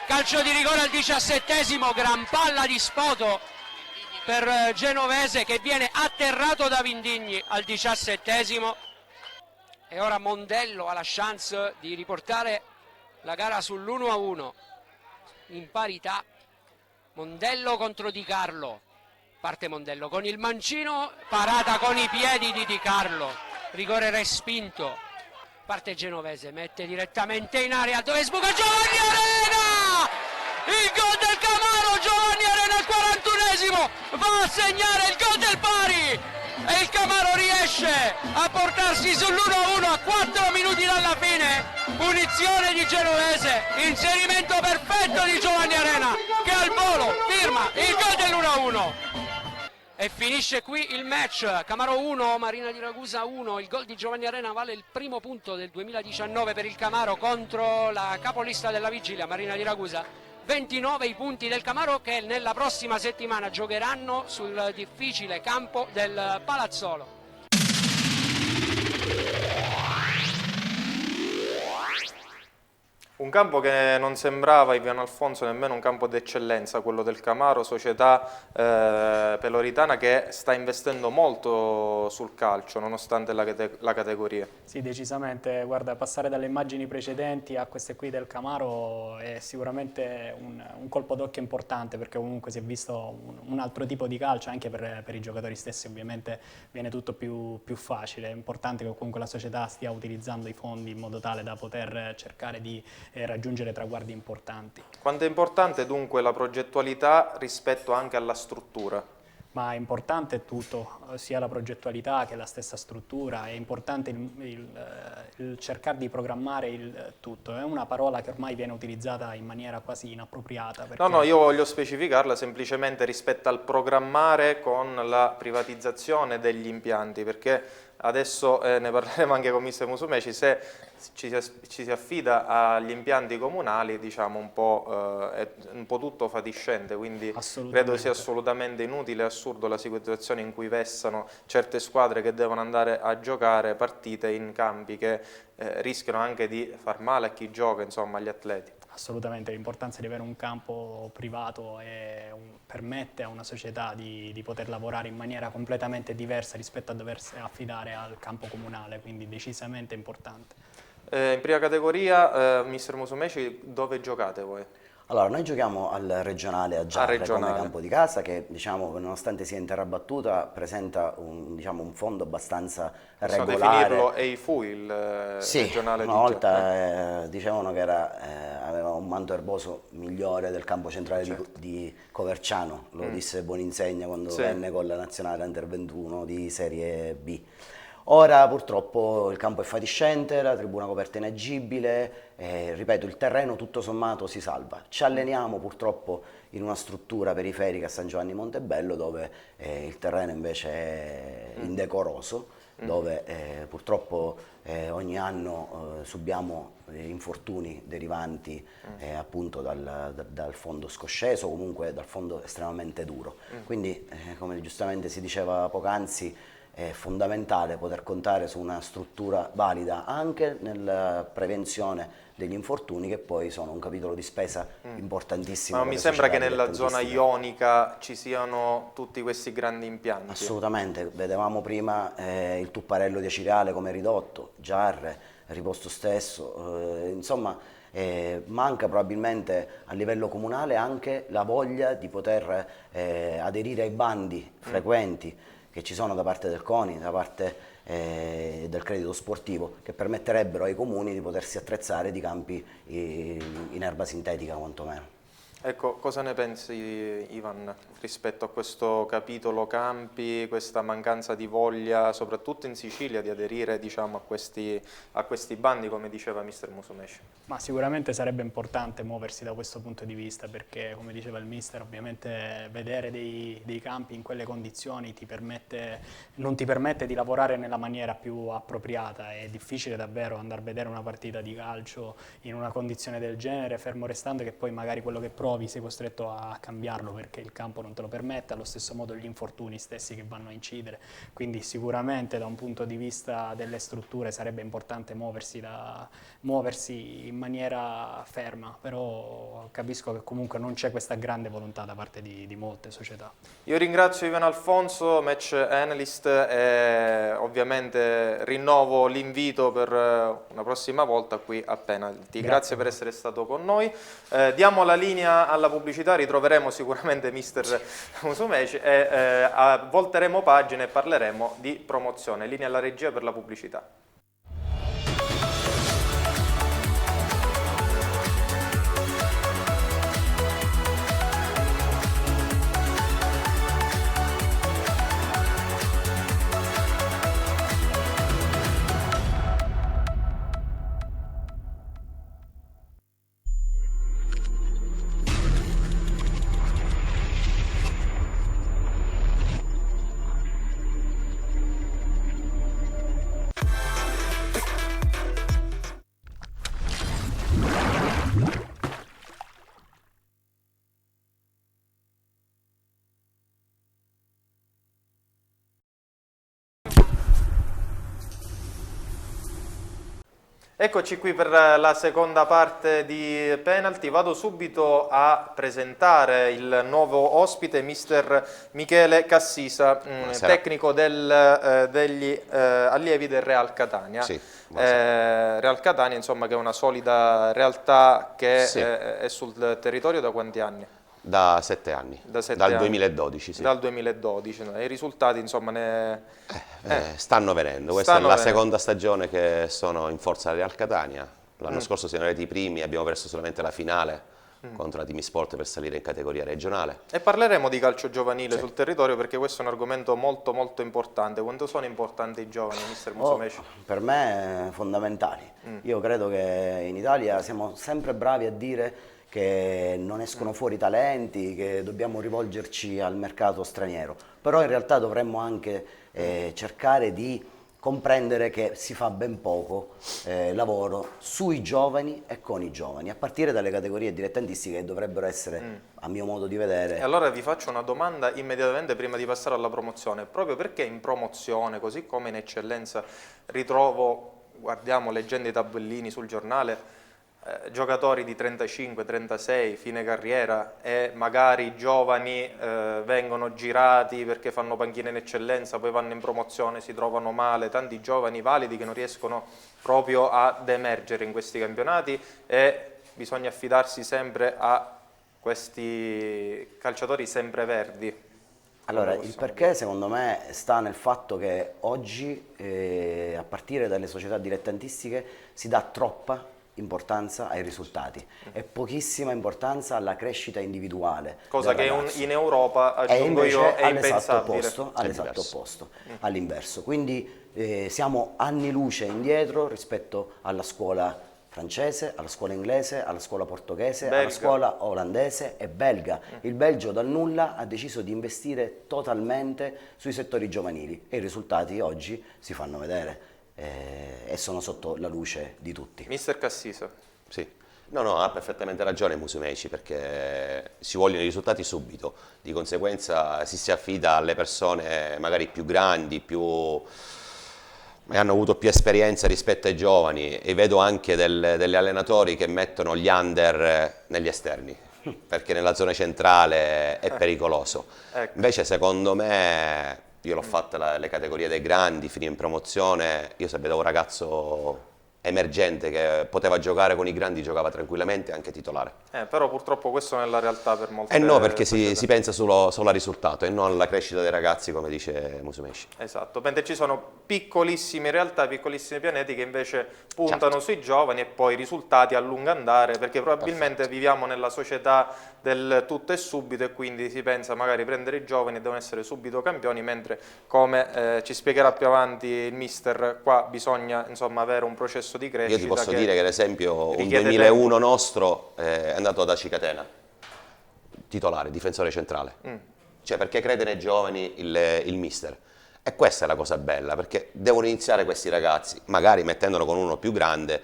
Calcio di rigore al 17esimo, gran palla di Spoto per Genovese che viene atterrato da Vindigni al 17esimo. E ora Mondello ha la chance di riportare la gara sull'1-1 in parità. Mondello contro Di Carlo, parte Mondello con il mancino, parata con i piedi di Di Carlo, rigore respinto. Parte Genovese, mette direttamente in area dove sbuca Giovanni Arena! Il gol del Camaro, Giovanni Arena al 41esimo, va a segnare il gol del pari e il Camaro riesce a portarsi sull'1-1 a 4 minuti dalla fine. Punizione di Genovese, inserimento perfetto di Giovanni Arena che al volo firma il gol dell'1-1. E finisce qui il match. Camaro 1, Marina di Ragusa 1. Il gol di Giovanni Arena vale il primo punto del 2019 per il Camaro contro la capolista della vigilia, Marina di Ragusa. 29 i punti del Camarò, che nella prossima settimana giocheranno sul difficile campo del Palazzolo. Un campo che non sembrava, Ivan Alfonso, nemmeno un campo d'eccellenza, quello del Camaro, società peloritana che sta investendo molto sul calcio, nonostante la categoria. Sì, decisamente. Guarda, passare dalle immagini precedenti a queste qui del Camaro è sicuramente un colpo d'occhio importante, perché comunque si è visto un altro tipo di calcio, anche per i giocatori stessi ovviamente viene tutto più facile. È importante che comunque la società stia utilizzando i fondi in modo tale da poter cercare di raggiungere traguardi importanti. Quanto è importante dunque la progettualità rispetto anche alla struttura? Ma è importante tutto, sia la progettualità che la stessa struttura, è importante il cercare di programmare il tutto. È una parola che ormai viene utilizzata in maniera quasi inappropriata. Perché... No, io voglio specificarla semplicemente rispetto al programmare con la privatizzazione degli impianti, perché adesso ne parleremo anche con mister Musumeci, se ci si affida agli impianti comunali, diciamo è un po' tutto fatiscente, quindi credo sia assolutamente inutile e assurdo la situazione in cui vessano certe squadre che devono andare a giocare partite in campi che rischiano anche di far male a chi gioca, insomma agli atleti. Assolutamente, l'importanza di avere un campo privato permette a una società di poter lavorare in maniera completamente diversa rispetto a doversi affidare al campo comunale, quindi decisamente importante. In prima categoria, mister Musumeci, dove giocate voi? Allora, noi giochiamo al regionale a Giarre come campo di casa che, diciamo, nonostante sia in terra battuta, presenta un fondo abbastanza regolare. Possiamo definirlo EIFU, il regionale di Giarre? Una volta dicevano che aveva un manto erboso migliore del campo centrale di Coverciano, lo disse Boninsegna quando venne con la nazionale Under 21 di Serie B. Ora purtroppo il campo è fatiscente, la tribuna coperta è inagibile, ripeto, il terreno tutto sommato si salva. Ci alleniamo purtroppo in una struttura periferica a San Giovanni Montebello dove il terreno invece è indecoroso, dove purtroppo ogni anno subiamo infortuni derivanti appunto dal fondo scosceso o comunque dal fondo estremamente duro. Quindi come giustamente si diceva poc'anzi, è fondamentale poter contare su una struttura valida anche nella prevenzione degli infortuni, che poi sono un capitolo di spesa importantissimo. Ma mi sembra che nella zona ionica ci siano tutti questi grandi impianti. Assolutamente, vedevamo prima il Tupparello di Acireale come ridotto, Giarre, Riposto stesso, insomma manca probabilmente a livello comunale anche la voglia di poter aderire ai bandi frequenti che ci sono da parte del CONI, da parte del credito sportivo, che permetterebbero ai comuni di potersi attrezzare di campi in erba sintetica quantomeno. Ecco, cosa ne pensi Ivan rispetto a questo capitolo campi, questa mancanza di voglia, soprattutto in Sicilia, di aderire, diciamo, a questi bandi, come diceva mister Musumeci? Ma sicuramente sarebbe importante muoversi da questo punto di vista, perché come diceva il mister, ovviamente vedere dei campi in quelle condizioni non ti permette di lavorare nella maniera più appropriata. È difficile davvero andare a vedere una partita di calcio in una condizione del genere, fermo restando che poi magari quello che provi sei costretto a cambiarlo perché il campo non te lo permette, allo stesso modo gli infortuni stessi che vanno a incidere. Quindi sicuramente da un punto di vista delle strutture sarebbe importante muoversi in maniera ferma, però capisco che comunque non c'è questa grande volontà da parte di molte società. Io ringrazio Ivan Alfonso, match analyst, e ovviamente rinnovo l'invito per una prossima volta qui a Penalty. Grazie per essere stato con noi. Diamo la linea alla pubblicità, ritroveremo sicuramente mister Musumeci e volteremo pagina e parleremo di promozione. Linea alla regia per la pubblicità. Eccoci qui per la seconda parte di Penalty. Vado subito a presentare il nuovo ospite, mister Michele Cassisa, tecnico degli allievi del Real Catania. Sì, Real Catania, insomma, che è una solida realtà che sì. È sul territorio da quanti anni? Da 7 anni, Da 7 dal anni. 2012. Sì. Dal 2012, no? I risultati, insomma, stanno venendo. Questa stanno è la venendo. seconda stagione che sono in forza al Real Catania. L'anno scorso siamo arrivati i primi, abbiamo perso solamente la finale contro la Timisport per salire in categoria regionale. E parleremo di calcio giovanile sul territorio, perché questo è un argomento molto molto importante. Quanto sono importanti i giovani, mister Musumeci? Per me fondamentali. Io credo che in Italia siamo sempre bravi a dire che non escono fuori talenti, che dobbiamo rivolgerci al mercato straniero, però in realtà dovremmo anche cercare di comprendere che si fa ben poco lavoro sui giovani e con i giovani, a partire dalle categorie dilettantistiche che dovrebbero essere, a mio modo di vedere... E allora vi faccio una domanda immediatamente prima di passare alla promozione. Proprio perché in promozione, così come in eccellenza, ritrovo, guardiamo leggendo i tabellini sul giornale, giocatori di 35, 36, fine carriera, e magari i giovani vengono girati perché fanno panchina in eccellenza, poi vanno in promozione, si trovano male, tanti giovani validi che non riescono proprio ad emergere in questi campionati, e bisogna affidarsi sempre a questi calciatori sempreverdi. Allora, il perché secondo me sta nel fatto che oggi, a partire dalle società dilettantistiche, si dà troppa importanza ai risultati e pochissima importanza alla crescita individuale. Cosa che in Europa, e aggiungo invece io, è all'esatto impensabile. opposto, all'inverso. Quindi siamo anni luce indietro rispetto alla scuola francese, alla scuola inglese, alla scuola portoghese, Belga. alla scuola olandese e belga. Il Belgio dal nulla ha deciso di investire totalmente sui settori giovanili e i risultati oggi si fanno vedere. E sono sotto la luce di tutti. Mister Cassisa. Sì. No, ha perfettamente ragione Musumeci, perché si vogliono i risultati subito, di conseguenza si affida alle persone magari più grandi, hanno avuto più esperienza rispetto ai giovani, e vedo anche degli allenatori che mettono gli under negli esterni, perché nella zona centrale è pericoloso. Ecco. Invece secondo me, io l'ho fatta le categorie dei grandi, finì in promozione, io se vedevo un ragazzo emergente che poteva giocare con i grandi, giocava tranquillamente anche titolare. Però purtroppo questo non è la realtà per molte No, perché società. si pensa solo al risultato e non alla crescita dei ragazzi, come dice Musumeci. Esatto, mentre ci sono piccolissime realtà, piccolissimi pianeti che invece puntano sui giovani, e poi i risultati a lungo andare, perché probabilmente viviamo nella società del tutto e subito, e quindi si pensa magari prendere i giovani e devono essere subito campioni, mentre come ci spiegherà più avanti il mister, qua bisogna insomma avere un processo di crescita. Io ti posso dire che ad esempio un richiede 2001 tempo. nostro è andato da Cicatena, titolare, difensore centrale, cioè perché crede nei giovani il mister. E questa è la cosa bella, perché devono iniziare questi ragazzi, magari mettendolo con uno più grande.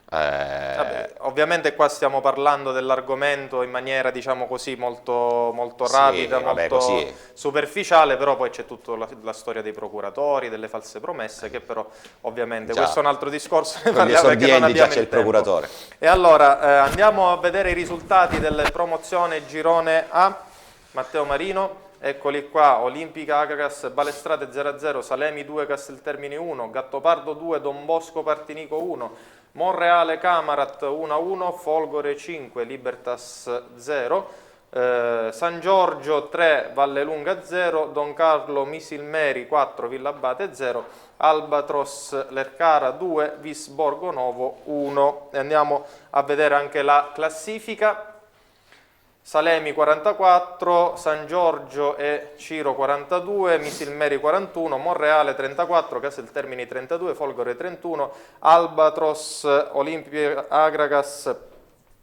Vabbè, ovviamente qua stiamo parlando dell'argomento in maniera, diciamo così, molto, molto rapida, molto superficiale, però poi c'è tutta la storia dei procuratori, delle false promesse, che però ovviamente questo è un altro discorso, ne parliamo perché non abbiamo c'è il procuratore. E allora andiamo a vedere i risultati delle promozione girone A. Matteo Marino. Eccoli qua: Olimpica Agragas Balestrate 0-0, Salemi 2 Casteltermini 1, Gattopardo 2 Don Bosco Partinico 1, Monreale Camarat 1-1, Folgore 5 Libertas 0, San Giorgio 3 Vallelunga 0, Don Carlo Misilmeri 4 Villabate 0, Albatros Lercara 2 Vis Borgonovo 1. E andiamo a vedere anche la classifica. Salemi 44, San Giorgio e Ciro 42, Misilmeri 41, Monreale 34, Casteltermini 32, Folgore 31, Albatros Olimpia Agragas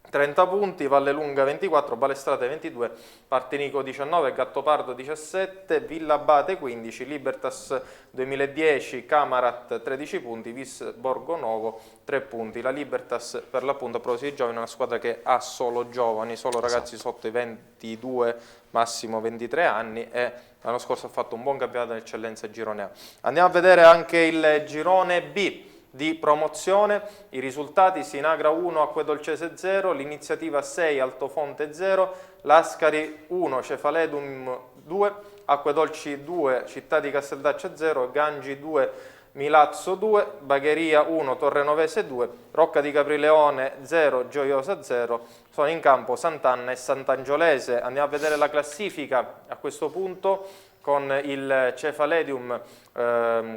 30 punti, Vallelunga 24, Balestrate 22, Partinico 19, Gattopardo 17, Villabate 15, Libertas 2010, Camarat 13 punti, Vis Borgonovo 3 punti. La Libertas, per l'appunto, a proposito di giovani, è una squadra che ha solo giovani, solo ragazzi sotto i 22, massimo 23 anni, e l'anno scorso ha fatto un buon campionato in eccellenza girone A. Andiamo a vedere anche il girone B, di promozione. I risultati: Sinagra 1, Acquedolcese 0, l'Iniziativa 6, Altofonte 0, Lascari 1, Cefaledum 2, Acquedolci 2, Città di Casteldaccia 0, Gangi 2, Milazzo 2, Bagheria 1, Torrenovese 2, Rocca di Caprileone 0, Gioiosa 0, sono in campo Sant'Anna e Sant'Angiolese. Andiamo a vedere la classifica a questo punto, con il Cefaledium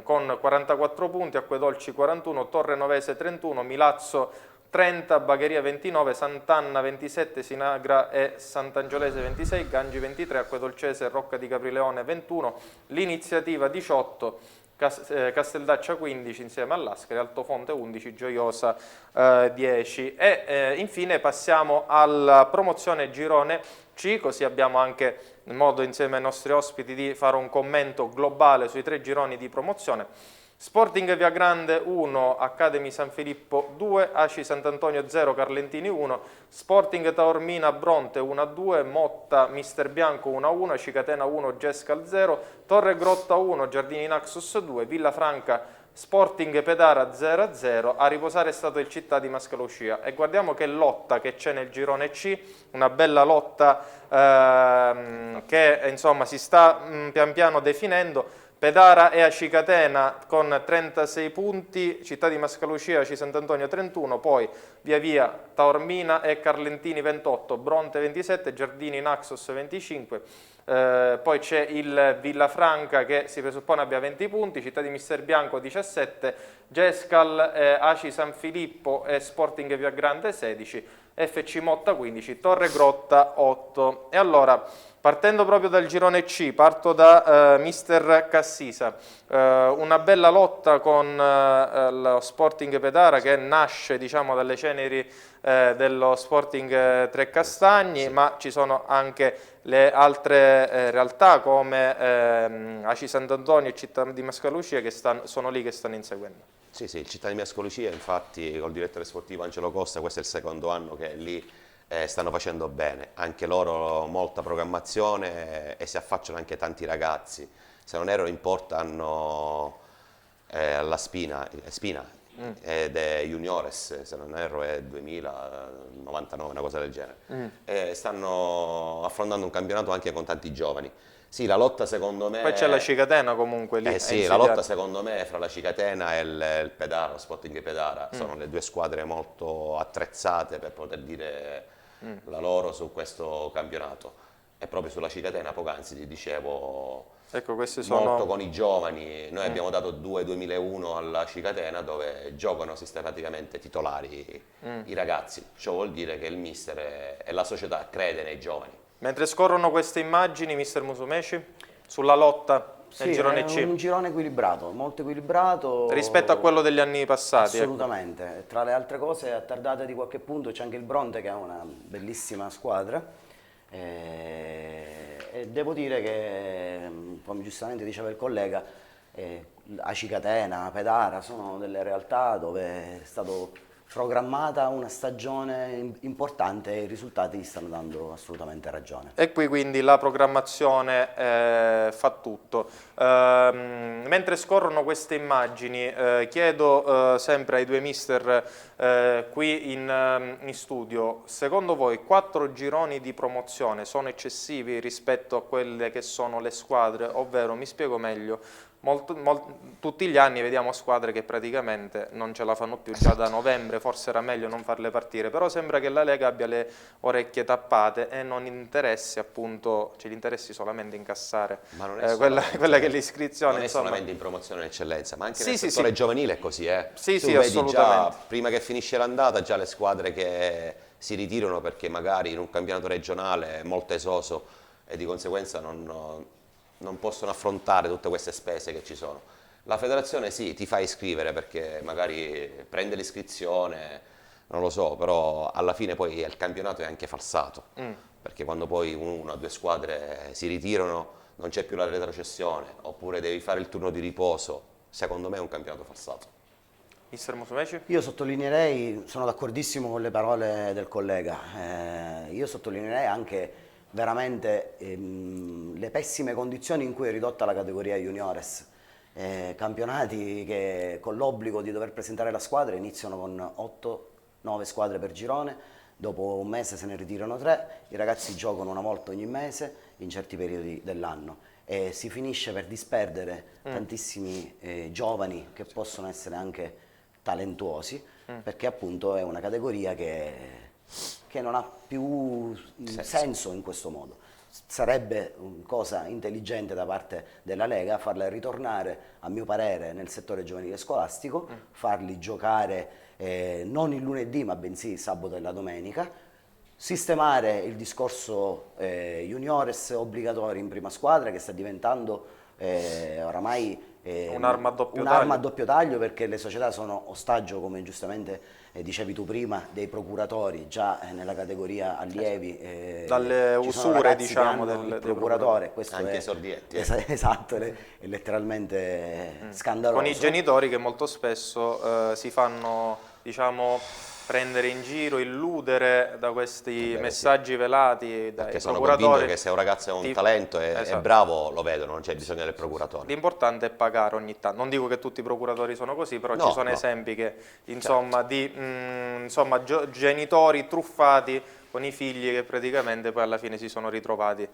con 44 punti, Acquedolci 41, Torrenovese 31, Milazzo 30, Bagheria 29, Sant'Anna 27, Sinagra e Sant'Angiolese 26, Gangi 23, Acquedolcese e Rocca di Caprileone 21, l'Iniziativa 18, Casteldaccia 15 insieme all'Ascari, Altofonte 11, Gioiosa 10 e infine passiamo alla promozione girone C, così abbiamo anche il modo insieme ai nostri ospiti di fare un commento globale sui 3 gironi di promozione. Sporting Viagrande 1, Academy San Filippo 2, Aci Sant'Antonio 0, Carlentini 1, Sporting Taormina Bronte 1-2, Motta Mister Bianco 1-1, Cicatena 1, Gescal 0, Torre Grotta 1, Giardini Naxos 2, Villafranca Sporting Pedara 0-0, a riposare è stato il Città di Mascalocia. E guardiamo che lotta che c'è nel girone C, una bella lotta che insomma si sta pian piano definendo. Pedara e Aci Catena con 36 punti, Città di Mascalocia e Aci Sant'Antonio 31, poi via via Taormina e Carlentini 28, Bronte 27, Giardini Naxos 25, poi c'è il Villafranca che si presuppone abbia 20 punti, Città di Mister Bianco 17, Gescal, Aci San Filippo e Sporting Viagrande 16, FC Motta 15, Torre Grotta 8. E allora, partendo proprio dal girone C, parto da Mister Cassisa, una bella lotta con lo Sporting Pedara che nasce, diciamo, dalle ceneri dello Sporting Trecastagni, ma ci sono anche le altre realtà come Aci Sant'Antonio e Città di Mascalocia che sono lì, che stanno inseguendo. Sì, sì, il Città di Mascalocia, infatti, col direttore sportivo Angelo Costa, questo è il secondo anno che lì stanno facendo bene, anche loro molta programmazione e si affacciano anche tanti ragazzi. Se non erro in porta hanno alla Spina ed è Juniores, se non erro è 2099, una cosa del genere. E stanno affrontando un campionato anche con tanti giovani. Sì, la lotta secondo me... Poi c'è la Cicatena comunque lì. Sì, la lotta secondo me fra la Cicatena e il Pedara, lo Sporting Pedara, sono le due squadre molto attrezzate per poter dire la loro su questo campionato. E proprio sulla Cicatena, poc'anzi ti dicevo, ecco, questi sono... molto con i giovani. Noi abbiamo dato 2-2001 alla Cicatena dove giocano sistematicamente titolari i ragazzi. Ciò vuol dire che il mister e la società crede nei giovani. Mentre scorrono queste immagini, mister Musumeci, sulla lotta nel girone C. È un girone equilibrato, molto equilibrato. Rispetto a quello degli anni passati. Assolutamente. Ecco. Tra le altre cose, attardate di qualche punto, c'è anche il Bronte che è una bellissima squadra. E devo dire che, come giustamente diceva il collega, Aci Catena, Pedara sono delle realtà dove è stato programmata una stagione importante e i risultati gli stanno dando assolutamente ragione. E qui quindi la programmazione fa tutto. Mentre scorrono queste immagini, chiedo sempre ai due mister qui in studio, secondo voi 4 gironi di promozione sono eccessivi rispetto a quelle che sono le squadre? Ovvero, mi spiego meglio, tutti gli anni vediamo squadre che praticamente non ce la fanno più già da novembre, forse era meglio non farle partire, però sembra che la Lega abbia le orecchie tappate e non interessi, appunto, ci interessi solamente incassare quella che è l'iscrizione. Non è insomma. solamente in promozione eccellenza, ma anche nel settore giovanile è così. Sì, tu sì, vedi assolutamente. già, prima che finisce l'andata, già le squadre che si ritirano perché magari in un campionato regionale è molto esoso e di conseguenza non possono affrontare tutte queste spese che ci sono. La federazione sì, ti fa iscrivere perché magari prende l'iscrizione, non lo so, però alla fine poi il campionato è anche falsato, perché quando poi una o due squadre si ritirano non c'è più la retrocessione, oppure devi fare il turno di riposo, secondo me è un campionato falsato. Mister Musumeci? Io sottolineerei, sono d'accordissimo con le parole del collega, io sottolineerei anche veramente le pessime condizioni in cui è ridotta la categoria juniores. Campionati che con l'obbligo di dover presentare la squadra iniziano con 8-9 squadre per girone, dopo un mese se ne ritirano 3, i ragazzi giocano una volta ogni mese in certi periodi dell'anno e si finisce per disperdere tantissimi giovani che possono essere anche talentuosi, perché appunto è una categoria che non ha più senso in questo modo. Sarebbe una cosa intelligente da parte della Lega farla ritornare, a mio parere, nel settore giovanile scolastico, farli giocare non il lunedì ma bensì il sabato e la domenica, sistemare il discorso juniores obbligatori in prima squadra che sta diventando oramai un'arma a doppio taglio, perché le società sono ostaggio, come giustamente dicevi tu prima, dei procuratori già nella categoria allievi, dalle usure diciamo del procuratore, questo anche è esordienti. Esatto, è letteralmente scandaloso. Con i genitori che molto spesso si fanno, diciamo, prendere in giro, illudere da questi messaggi velati dai perché sono procuratori. convinto che se un ragazzo ha un talento e è bravo lo vedono, non c'è bisogno del procuratore. L'importante è pagare ogni tanto. Non dico che tutti i procuratori sono così, però ci sono esempi che, insomma, di genitori truffati con i figli che praticamente poi alla fine si sono ritrovati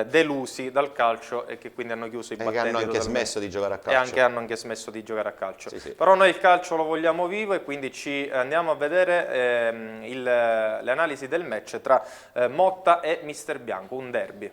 delusi dal calcio e che quindi hanno chiuso i battenti. E hanno anche smesso di giocare a calcio. E hanno anche smesso di giocare a calcio. Però noi il calcio lo vogliamo vivo e quindi ci andiamo a vedere le analisi del match tra Motta e Mister Bianco, un derby.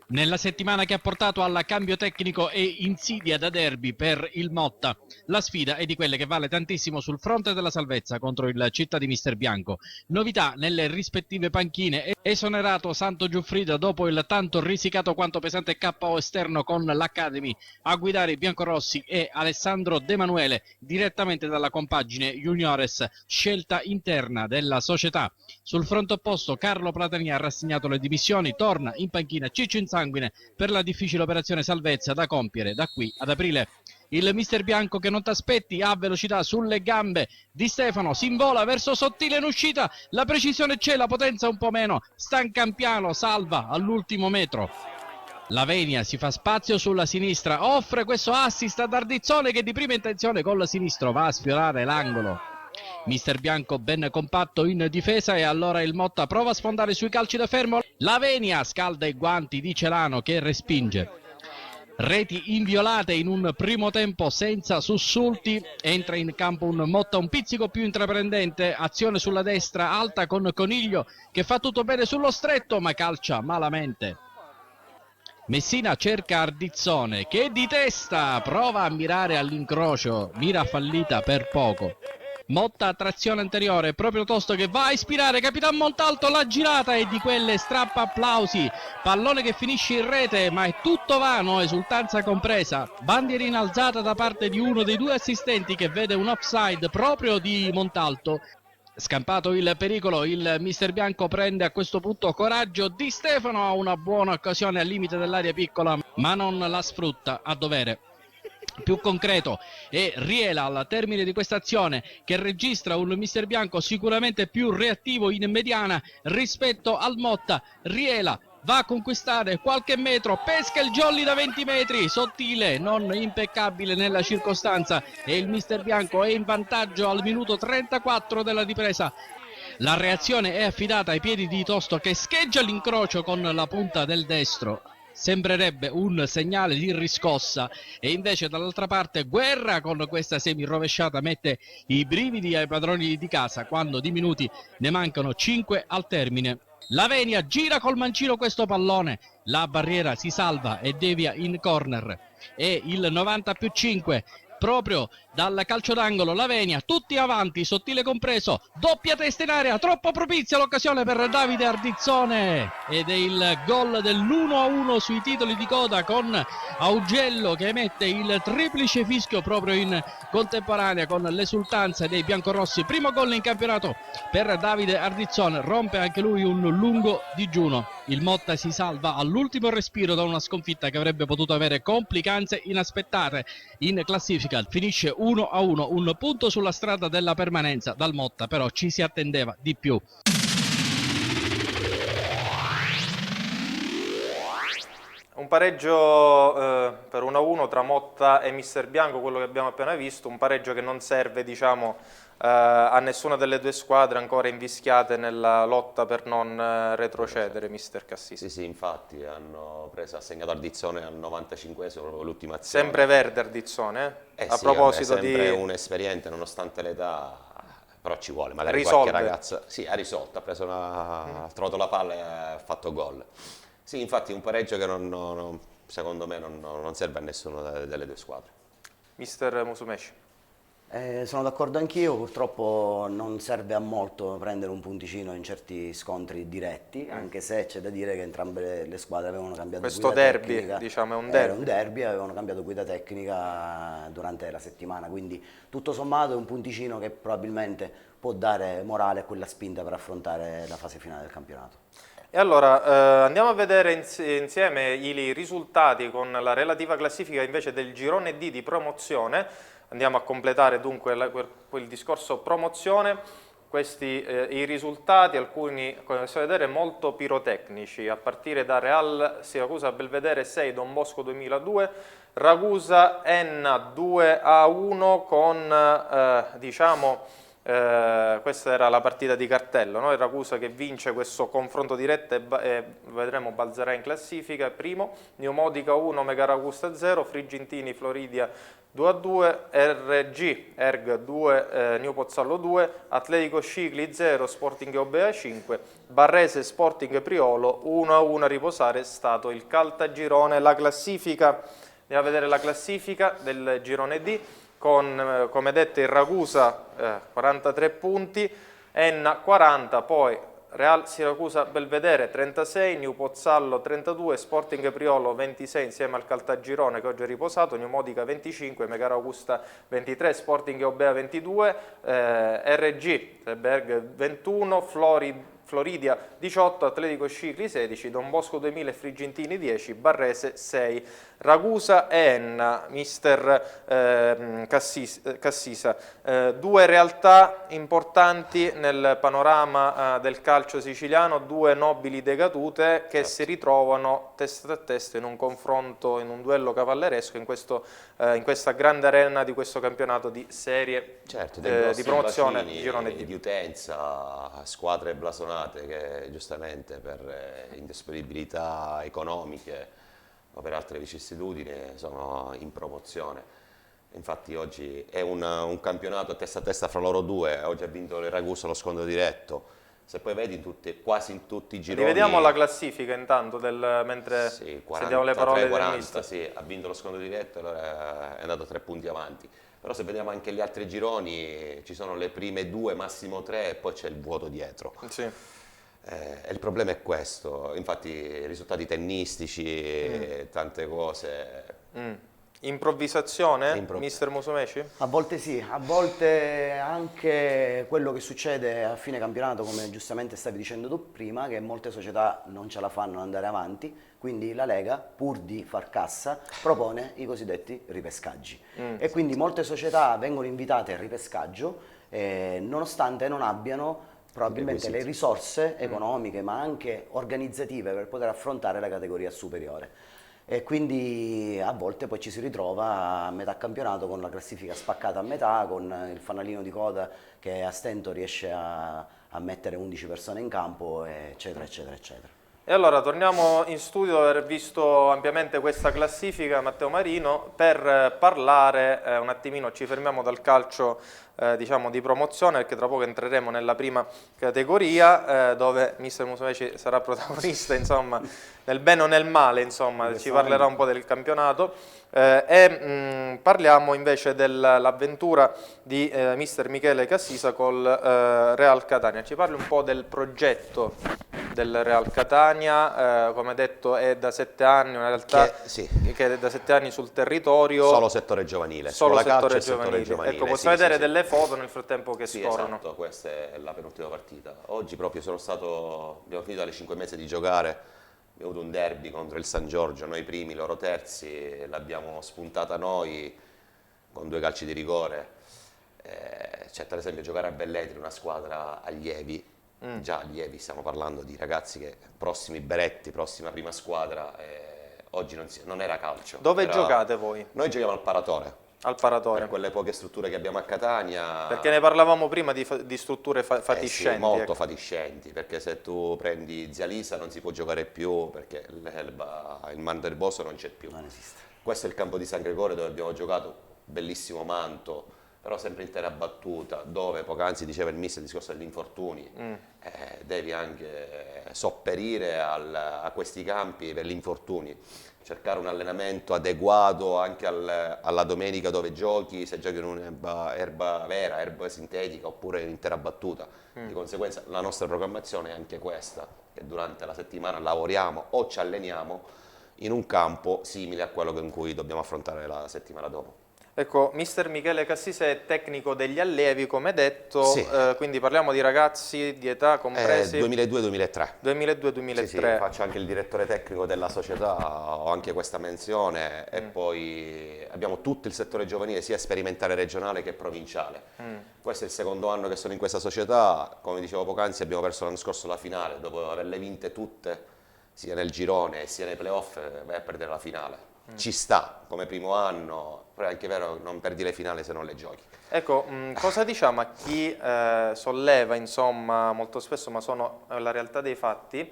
Nella settimana che ha portato al cambio tecnico e insidia da derby per il Motta, la sfida è di quelle che vale tantissimo sul fronte della salvezza contro il Città di Mister Bianco. Novità nelle rispettive panchine, esonerato Santo Giuffrida dopo il tanto risicato quanto pesante KO esterno con l'Academy, a guidare i biancorossi e Alessandro De Manuele direttamente dalla compagine juniores, scelta interna della società. Sul fronte opposto Carlo Platani ha rassegnato le dimissioni, torna in panchina Ciccio Insanguine per la difficile operazione salvezza da compiere da qui ad aprile. Il Mister Bianco che non t'aspetti ha velocità sulle gambe di Stefano, si invola verso Sottile in uscita, la precisione c'è, la potenza un po' meno, Stancampiano salva all'ultimo metro. Lavenia si fa spazio sulla sinistra, offre questo assist ad Ardizzone che di prima intenzione col sinistro va a sfiorare l'angolo. Mister Bianco ben compatto in difesa e allora il Motta prova a sfondare sui calci da fermo. Lavenia scalda i guanti di Celano che respinge. Reti inviolate in un primo tempo senza sussulti, entra in campo un Motta un pizzico più intraprendente, azione sulla destra alta con Coniglio che fa tutto bene sullo stretto ma calcia malamente. Messina cerca Ardizzone che di testa prova a mirare all'incrocio, mira fallita per poco. Motta a trazione anteriore, proprio tosto che va a ispirare Capitan Montalto, la girata è di quelle strappa applausi, pallone che finisce in rete ma è tutto vano, esultanza compresa, bandierina alzata da parte di uno dei due assistenti che vede un offside proprio di Montalto. Scampato il pericolo, il Mister Bianco prende a questo punto coraggio, Di Stefano ha una buona occasione al limite dell'area piccola ma non la sfrutta a dovere. Più concreto è Riela al termine di questa azione che registra un Mister Bianco sicuramente più reattivo in mediana rispetto al Motta. Riela va a conquistare qualche metro, pesca il jolly da 20 metri, sottile, non impeccabile nella circostanza e il Mister Bianco è in vantaggio al minuto 34 della ripresa. La reazione è affidata ai piedi di Tosto che scheggia l'incrocio con la punta del destro. Sembrerebbe un segnale di riscossa e invece dall'altra parte Guerra con questa semi-rovesciata mette i brividi ai padroni di casa quando di minuti ne mancano 5 al termine. Lavenia gira col mancino questo pallone, la barriera si salva e devia in corner e il 90+5 proprio dal calcio d'angolo. Lavenia tutti avanti, Sottile compreso, doppia testa in area, troppo propizia l'occasione per Davide Ardizzone ed è il gol dell'1-1 sui titoli di coda con Augello che emette il triplice fischio proprio in contemporanea con l'esultanza dei biancorossi. Primo gol in campionato per Davide Ardizzone, rompe anche lui un lungo digiuno. Il Motta si salva all'ultimo respiro da una sconfitta che avrebbe potuto avere complicanze inaspettate in classifica. Finisce 1-1, un punto sulla strada della permanenza. Dal Motta però ci si attendeva di più. Un pareggio per 1-1 tra Motta e Mister Bianco, quello che abbiamo appena visto, un pareggio che non serve, diciamo, a nessuna delle due squadre ancora invischiate nella lotta per non retrocedere, Mister Cassisi. Sì, infatti hanno assegnato Ardizzone al 95esimo, proprio l'ultima azione. Sempre verde Ardizzone, a sì, proposito sempre di... un esperiente nonostante l'età, però ci vuole, magari risolve. Qualche ragazza... Sì, ha risolto, ha trovato la palla e ha fatto gol. Sì, infatti un pareggio che secondo me non serve a nessuna delle due squadre. Mister Musumeci. Sono d'accordo anch'io, purtroppo non serve a molto prendere un punticino in certi scontri diretti, anche se c'è da dire che entrambe le squadre avevano cambiato questo guida derby, tecnica. diciamo, è un Era derby. un derby, avevano cambiato guida tecnica durante la settimana, quindi tutto sommato è un punticino che probabilmente può dare morale a quella spinta per affrontare la fase finale del campionato. E allora andiamo a vedere insieme i risultati con la relativa classifica invece del girone D di promozione. Andiamo a completare dunque quel discorso promozione. Questi i risultati, alcuni, come possiamo vedere, molto pirotecnici, a partire da Real Siracusa Belvedere 6, Don Bosco 2002, Ragusa Enna 2-1 con, diciamo, questa era la partita di cartello, no? Il Ragusa che vince questo confronto diretto e vedremo balzerà in classifica, primo, Neomodica 1, Mega Ragusa 0, Frigintini Floridia 2-2, Erg 2, New Pozzallo 2, Atletico Scicli 0, Sporting Obea 5, Barrese Sporting Priolo 1-1 a riposare è stato il Caltagirone. La classifica, andiamo a vedere la classifica del girone D con, come detto, il Ragusa 43 punti, Enna 40, poi Real Siracusa Belvedere 36, New Pozzallo 32, Sporting Priolo 26 insieme al Caltagirone che oggi è riposato, New Modica 25, Megara Augusta 23, Sporting Obea 22, RG Berg 21, Floridia 18, Atletico Scicli 16, Don Bosco 2000 e Frigintini 10, Barrese 6, Ragusa e Enna, Mister Cassisa. Due realtà importanti nel panorama del calcio siciliano, due nobili decadute che si ritrovano testa a testa in un confronto, in un duello cavalleresco in questa grande arena di questo campionato di serie di promozione girone D. Di utenza, squadre blasonate che giustamente per indisponibilità economiche o per altre vicissitudini sono in promozione. Infatti oggi è un campionato a testa fra loro due, oggi ha vinto il Ragusa lo scontro diretto. Se poi vedi quasi in tutti i gironi... Rivediamo la classifica intanto, mentre sentiamo le parole del mister. Sì, ha vinto lo scontro diretto, allora è andato 3 punti avanti. Però se vediamo anche gli altri gironi, ci sono le prime 2, massimo 3 e poi c'è il vuoto dietro. Sì. Il problema è questo, infatti risultati tennistici, tante cose. Improvvisazione, Mister Musumeci? A volte sì, a volte anche quello che succede a fine campionato, come giustamente stavi dicendo tu prima, che molte società non ce la fanno ad andare avanti, quindi la Lega, pur di far cassa, propone i cosiddetti ripescaggi. E quindi molte società vengono invitate al ripescaggio nonostante non abbiano probabilmente le risorse economiche ma anche organizzative per poter affrontare la categoria superiore. E quindi a volte poi ci si ritrova a metà campionato con la classifica spaccata a metà, con il fanalino di coda che a stento riesce a mettere 11 persone in campo, eccetera, eccetera, eccetera. E allora torniamo in studio dopo aver visto ampiamente questa classifica, Matteo Marino, per parlare un attimino, ci fermiamo dal calcio diciamo di promozione perché tra poco entreremo nella prima categoria dove Mister Musumeci sarà protagonista, insomma, nel bene o nel male, insomma, ci parlerà un po' del campionato e parliamo invece dell'avventura di Mister Michele Cassisa col Real Catania. Ci parli un po' del progetto del Real Catania, come detto è da 7 anni, una realtà che è da 7 anni sul territorio. Solo settore giovanile. Solo settore giovanile. Ecco, possiamo vedere delle foto nel frattempo che scorrono. Esatto, questa è la penultima partita. Oggi proprio abbiamo finito alle 5:30 di giocare, abbiamo avuto un derby contro il San Giorgio, noi primi, loro terzi, l'abbiamo spuntata noi con 2 calci di rigore. C'è per esempio giocare a Belletri, una squadra allievi, già allievi, stiamo parlando di ragazzi che prossimi Beretti, prossima prima squadra, oggi non era calcio. Dove giocate voi? Noi giochiamo al Paratore. Al Paratore. Per quelle poche strutture che abbiamo a Catania. Perché ne parlavamo prima di strutture fatiscenti. Sì, molto ecco. fatiscenti, perché se tu prendi Zia Lisa non si può giocare più, perché il manto del Bosso non c'è più. Non esiste. Questo è il campo di San Gregorio dove abbiamo giocato, bellissimo manto, però sempre in terra battuta, dove poc'anzi diceva il mister il discorso degli infortuni, devi anche sopperire a questi campi per gli infortuni, cercare un allenamento adeguato anche alla domenica dove giochi, se giochi in un'erba vera, erba sintetica oppure in terra battuta. Di conseguenza la nostra programmazione è anche questa, che durante la settimana lavoriamo o ci alleniamo in un campo simile a quello in cui dobbiamo affrontare la settimana dopo. Ecco, mister Michele Cassise è tecnico degli allievi, come detto, Sì. Quindi parliamo di ragazzi di età compresi 2002-2003. 2002-2003. Sì, faccio anche il direttore tecnico della società, ho anche questa menzione e poi abbiamo tutto il settore giovanile, sia sperimentale regionale che provinciale. Questo è il secondo anno che sono in questa società, come dicevo poc'anzi abbiamo perso l'anno scorso la finale, dopo averle vinte tutte, sia nel girone sia nei playoff, vai a perdere la finale. Ci sta come primo anno, però è anche vero che non perdi le finali se non le giochi. Ecco, cosa diciamo a chi solleva, insomma, molto spesso, ma sono la realtà dei fatti,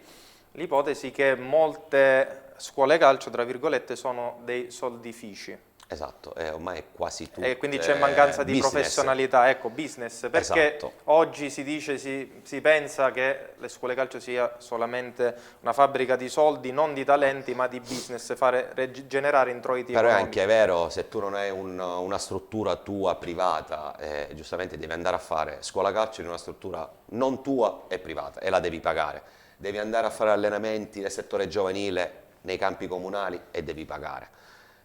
l'ipotesi che molte scuole calcio, tra virgolette, sono dei soldifici. Esatto, ormai è quasi tutto. E quindi c'è mancanza di business. Professionalità, ecco, business, perché Esatto. oggi si dice, si pensa che le scuole calcio sia solamente una fabbrica di soldi, non di talenti, ma di business, generare introiti Però è economici. anche vero, se tu non hai una struttura tua privata, giustamente devi andare a fare scuola calcio in una struttura non tua e privata e la devi pagare. Devi andare a fare allenamenti nel settore giovanile, nei campi comunali e devi pagare.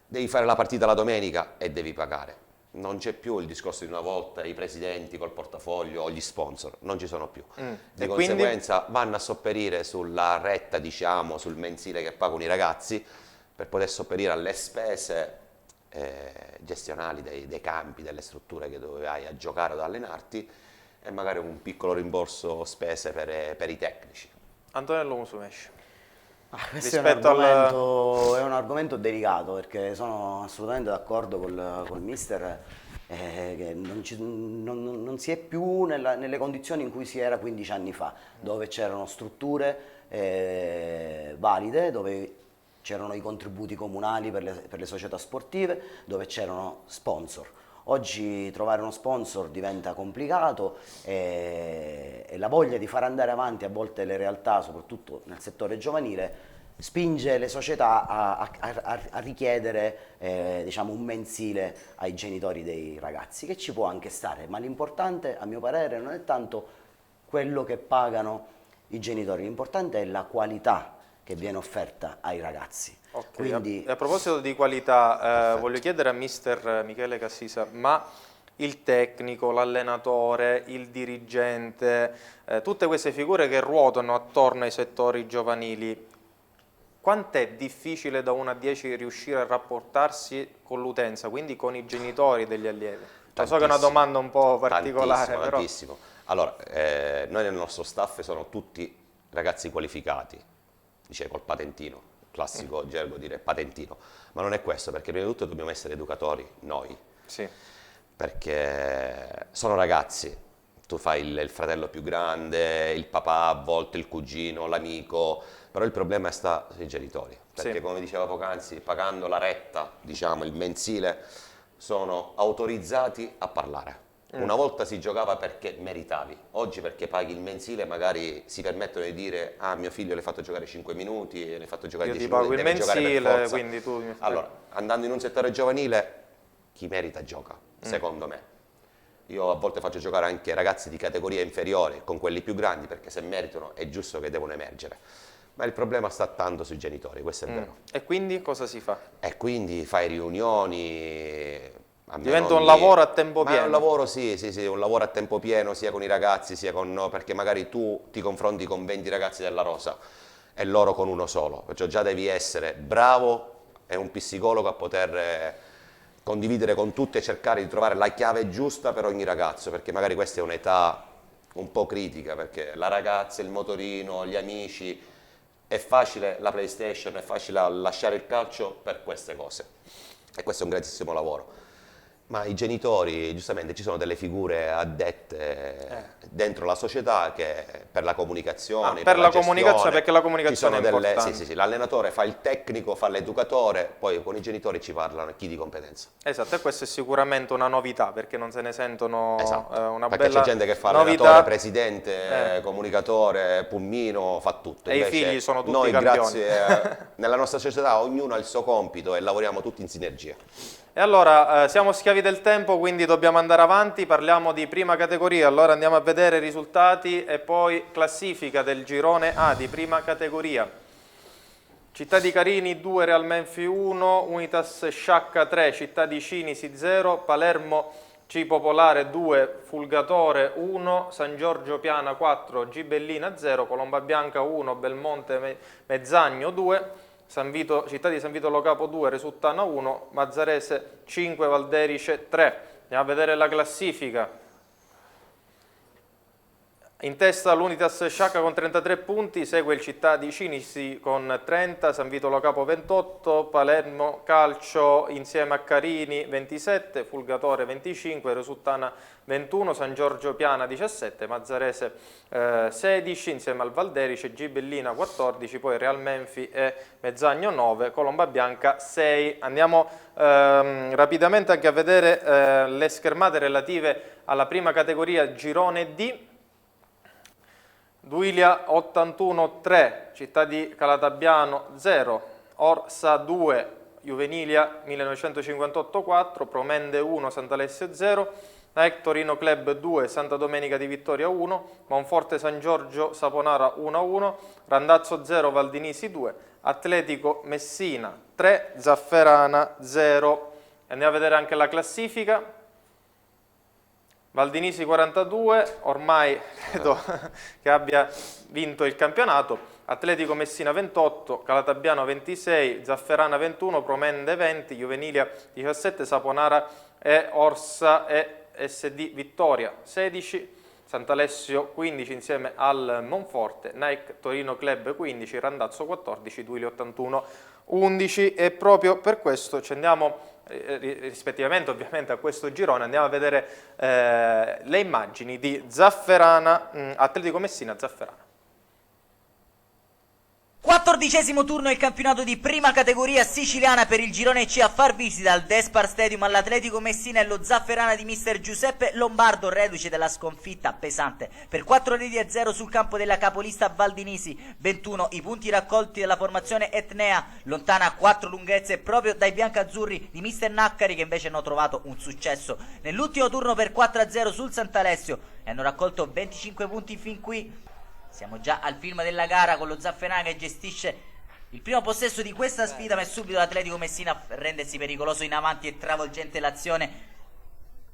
Devi fare la partita la domenica e devi pagare. Non c'è più il discorso di una volta, i presidenti col portafoglio o gli sponsor, non ci sono più. Di E conseguenza vanno a sopperire sulla retta, diciamo, sul mensile che pagano i ragazzi per poter sopperire alle spese gestionali dei campi, delle strutture che dove vai a giocare o ad allenarti e magari un piccolo rimborso spese per i tecnici. Antonello Musumeci. Questo è un argomento delicato, perché sono assolutamente d'accordo col mister che non si è più nelle condizioni in cui si era 15 anni fa, dove c'erano strutture valide, dove c'erano i contributi comunali per le società sportive, dove c'erano sponsor. Oggi trovare uno sponsor diventa complicato e la voglia di far andare avanti a volte le realtà, soprattutto nel settore giovanile, spinge le società a richiedere diciamo un mensile ai genitori dei ragazzi, che ci può anche stare, ma l'importante a mio parere non è tanto quello che pagano i genitori, l'importante è la qualità che viene offerta ai ragazzi. Okay. Quindi... A proposito di qualità, voglio chiedere a mister Michele Cassisa, ma il tecnico, l'allenatore, il dirigente, tutte queste figure che ruotano attorno ai settori giovanili, quant'è difficile da 1 a 10 riuscire a rapportarsi con l'utenza, quindi con i genitori degli allievi? Lo so che è una domanda un po' particolare, però... Tantissimo. Allora, noi nel nostro staff sono tutti ragazzi qualificati, dice col patentino, classico gergo dire patentino, ma non è questo, perché prima di tutto dobbiamo essere educatori noi, sì. Perché sono ragazzi, tu fai il fratello più grande, il papà, a volte il cugino, l'amico, però il problema sta sui genitori, perché sì. Come diceva poc'anzi, pagando la retta, diciamo il mensile, sono autorizzati a parlare. Una volta si giocava perché meritavi, oggi perché paghi il mensile magari si permettono di dire ah mio figlio l'hai fatto giocare 5 minuti, l'hai fatto giocare 10 minuti, deve giocare per forza. Quindi tu... Allora, andando in un settore giovanile, chi merita gioca, secondo me. Io a volte faccio giocare anche ragazzi di categoria inferiore con quelli più grandi, perché se meritano è giusto che devono emergere. Ma il problema sta tanto sui genitori, questo è vero. E quindi cosa si fa? E quindi fai riunioni... Diventa un lavoro a tempo pieno. Ma è un lavoro, sì, un lavoro a tempo pieno, sia con i ragazzi, sia con no, perché magari tu ti confronti con 20 ragazzi della Rosa e loro con uno solo. Perciò già devi essere bravo e un psicologo a poter condividere con tutti e cercare di trovare la chiave giusta per ogni ragazzo, perché magari questa è un'età un po' critica, perché la ragazza, il motorino, gli amici È facile la PlayStation, è facile lasciare il calcio per queste cose. E questo è un grandissimo lavoro. Ma i genitori, giustamente, ci sono delle figure addette dentro la società che per la comunicazione, per la gestione, comunicazione, perché la comunicazione è importante. Sì, l'allenatore fa il tecnico, fa l'educatore, poi con i genitori ci parlano chi di competenza. Esatto, e questa è sicuramente una novità, perché non se ne sentono una perché bella c'è gente che fa novità. allenatore, presidente, comunicatore, pulmino, fa tutto. E invece i figli sono tutti noi, campioni. grazie, nella nostra società ognuno ha il suo compito e lavoriamo tutti in sinergia. E allora, siamo schiavi del tempo, quindi dobbiamo andare avanti, parliamo di prima categoria, allora andiamo a vedere i risultati e poi classifica del girone A di prima categoria. Città di Carini 2, Real Menfi 1, Unitas Sciacca 3, Città di Cinisi 0, Palermo C Popolare 2, Fulgatore 1, San Giorgio Piana 4, Gibellina 0, Colomba Bianca 1, Belmonte Mezzagno 2, Città di San Vito Lo Capo 2, Resuttana 1, Mazzarese 5, Valderice 3. Andiamo a vedere la classifica. In testa l'Unitas Sciacca con 33 punti, segue il Città di Cinisi con 30, San Vito Lo Capo 28, Palermo Calcio insieme a Carini 27, Fulgatore 25, Resuttana 21, San Giorgio Piana 17, Mazzarese 16 insieme al Valderice, Gibellina 14, poi Real Menfi e Mezzagno 9, Colomba Bianca 6. Andiamo rapidamente anche a vedere le schermate relative alla prima categoria girone D. Duilia 81-3, Città di Calatabbiano 0, Orsa 2, Juvenilia 1958-4, Promende 1, Sant'Alessio 0, Nike Torino Club 2, Santa Domenica di Vittoria 1, Monforte San Giorgio Saponara 1-1, Randazzo 0, Valdinisi 2, Atletico Messina 3, Zafferana 0. Andiamo a vedere anche la classifica. Valdinisi 42, ormai credo che abbia vinto il campionato, Atletico Messina 28, Calatabbiano 26, Zafferana 21, Promende 20, Juvenilia 17, Saponara e Orsa e SD Vittoria 16, Sant'Alessio 15 insieme al Monforte, Nike Torino Club 15, Randazzo 14, Duilio 81 11 e proprio per questo ci andiamo rispettivamente ovviamente a questo girone, andiamo a vedere le immagini di Zafferana, Atletico Messina Zafferana. 14° turno del campionato di prima categoria siciliana per il girone C. A far visita al Despar Stadium all'Atletico Messina e lo Zafferana di mister Giuseppe Lombardo, reduce dalla sconfitta pesante per 4-0 sul campo della capolista Valdinisi. 21 i punti raccolti dalla formazione etnea, lontana 4 lunghezze proprio dai biancazzurri di mister Naccari, che invece hanno trovato un successo nell'ultimo turno per 4-0 sul Sant'Alessio e hanno raccolto 25 punti fin qui. Siamo già al film della gara con lo Zafferana che gestisce il primo possesso di questa sfida, ma è subito l'Atletico Messina a rendersi pericoloso in avanti e travolgente l'azione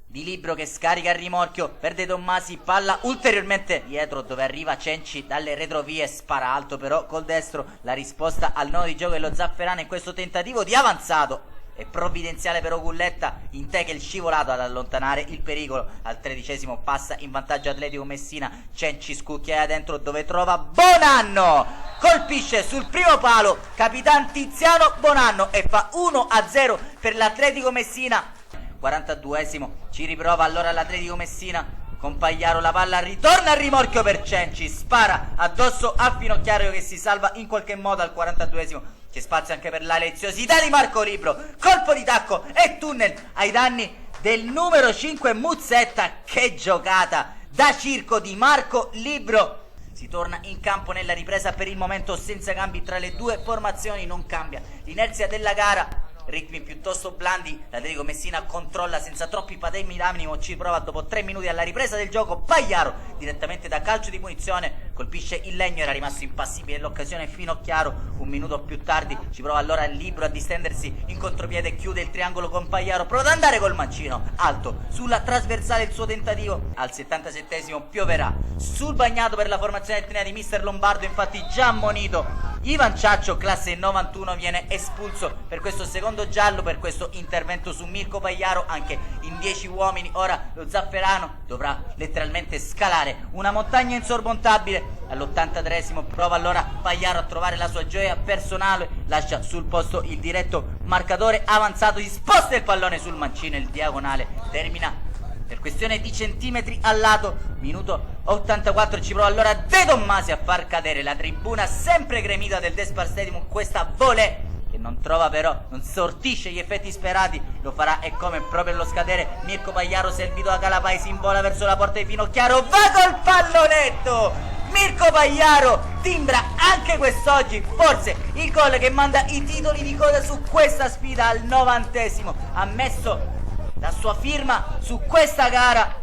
di Libro che scarica il rimorchio per De Tommasi, palla ulteriormente dietro dove arriva Cenci dalle retrovie, spara alto però col destro. La risposta al nodo di gioco dello Zafferana in questo tentativo di avanzato è provvidenziale per Ogulletta, in te che il scivolato ad allontanare il pericolo. Al 13° passa in vantaggio Atletico Messina, Cenci scucchia dentro dove trova Bonanno, colpisce sul primo palo Capitan Tiziano Bonanno e fa 1-0 per l'Atletico Messina. 42° ci riprova allora l'Atletico Messina con Pagliaro, la palla ritorna al rimorchio per Cenci, spara addosso a Finocchiario che si salva in qualche modo al 42°. C'è spazio anche per la leziosità di Marco Libro, colpo di tacco e tunnel ai danni del numero 5 Muzzetta. Che giocata da circo di Marco Libro. Si torna in campo nella ripresa, per il momento senza cambi tra le due formazioni, non cambia l'inerzia della gara, ritmi piuttosto blandi. L'Atletico Messina controlla senza troppi patemi d'animo, ci prova dopo 3 minuti alla ripresa del gioco. Pagliaro direttamente da calcio di punizione colpisce il legno, era rimasto impassibile l'occasione Finocchiaro. Un minuto più tardi ci prova allora il Libro a distendersi in contropiede, chiude il triangolo con Pagliaro, prova ad andare col mancino alto sulla trasversale il suo tentativo. Al 77° pioverà sul bagnato per la formazione etnea di mister Lombardo, infatti già ammonito Ivan Ciaccio, classe 91, viene espulso per questo secondo giallo, per questo intervento su Mirko Pagliaro, anche in 10 uomini. Ora lo Zafferano dovrà letteralmente scalare una montagna insormontabile. All'83esimo prova allora Pagliaro a trovare la sua gioia personale, lascia sul posto il diretto marcatore avanzato, si sposta il pallone sul mancino, il diagonale termina per questione di centimetri al lato. Minuto 84, ci prova allora De Tommasi a far cadere la tribuna sempre gremita del Despar Stadium, questa volée che non trova però, non sortisce gli effetti sperati. Lo farà e come proprio allo scadere Mirko Pagliaro, servito da Calapai, in vola verso la porta di Finocchiaro, va col pallonetto! Mirko Pagliaro timbra anche quest'oggi forse il gol che manda i titoli di coda su questa sfida al 90esimo. Ha messo la sua firma su questa gara.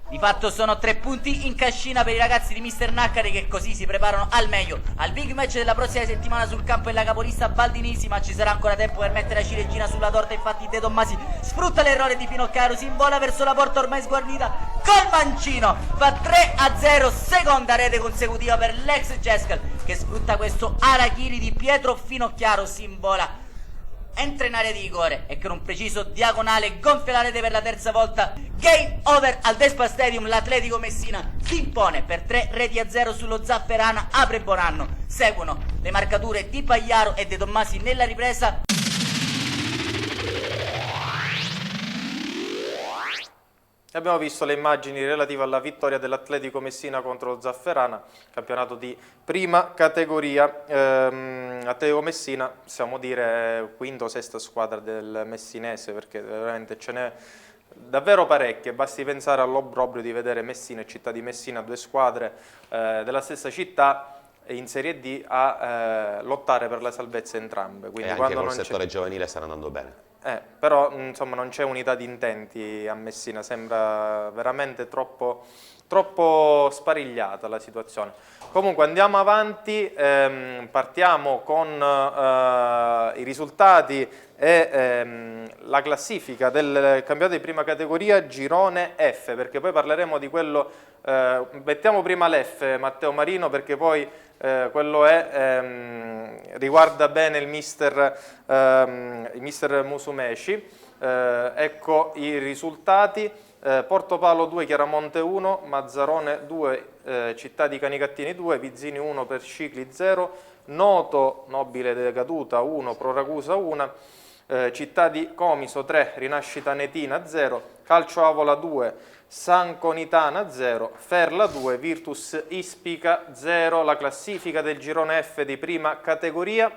Di fatto sono 3 punti in cascina per i ragazzi di Mister Naccari, che così si preparano al meglio al big match della prossima settimana sul campo della capolista Baldinisi, ma ci sarà ancora tempo per mettere la ciliegina sulla torta. Infatti De Tommasi sfrutta l'errore di Finocchiaro, si invola verso la porta ormai sguarnita col mancino, fa 3-0, seconda rete consecutiva per l'ex Gescal, che sfrutta questo arachiri di Pietro Finocchiaro, si invola, entra in area di rigore e con un preciso diagonale gonfia la rete per la terza volta. Game over al Despar Stadium, l'Atletico Messina si impone per 3-0 sullo Zafferana. Apre Bonanno, seguono le marcature di Pagliaro e De Tommasi nella ripresa. Abbiamo visto le immagini relative alla vittoria dell'Atletico Messina contro lo Zafferana, campionato di prima categoria. Atletico Messina, possiamo dire, quinta o sesta squadra del messinese, perché veramente ce n'è davvero parecchie. Basti pensare all'obbrobrio di vedere Messina e Città di Messina, 2 squadre della stessa città in Serie D, a lottare per la salvezza entrambe. Quindi e anche col settore giovanile stanno andando bene. Però insomma non c'è unità di intenti a Messina, sembra veramente troppo sparigliata la situazione. Comunque andiamo avanti, partiamo con i risultati e la classifica del campionato di prima categoria girone F, perché poi parleremo di quello, mettiamo prima l'F, Matteo Marino, perché poi quello riguarda bene il mister Musumeci. Ecco i risultati: Portopalo 2, Chiaramonte 1, Mazzarone 2, Città di Canicattini 2, Vizzini 1, Perscicli 0, Noto Nobile Decaduta 1, Proragusa 1, Città di Comiso 3, Rinascita Netina 0, Calcio Avola 2, San Conitana 0, Ferla 2, Virtus Ispica 0. La classifica del girone F di prima categoria: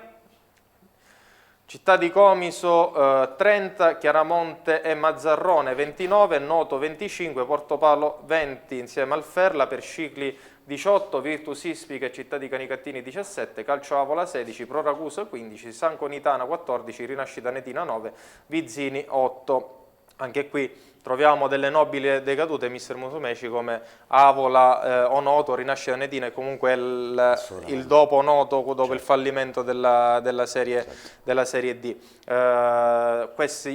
Città di Comiso 30, Chiaramonte e Mazzarrone 29, Noto 25, Portopalo 20 insieme al Ferla, Perscicli 18, Virtus Ispica e Città di Canicattini 17, Calcio Avola 16, Proragusa 15, San Conitana 14, Rinascita Netina 9, Vizzini 8. Anche qui troviamo delle nobili decadute, mister Musumeci, come Avola o Noto, Rinascita Netina e comunque il dopo Noto, dopo il fallimento della serie D.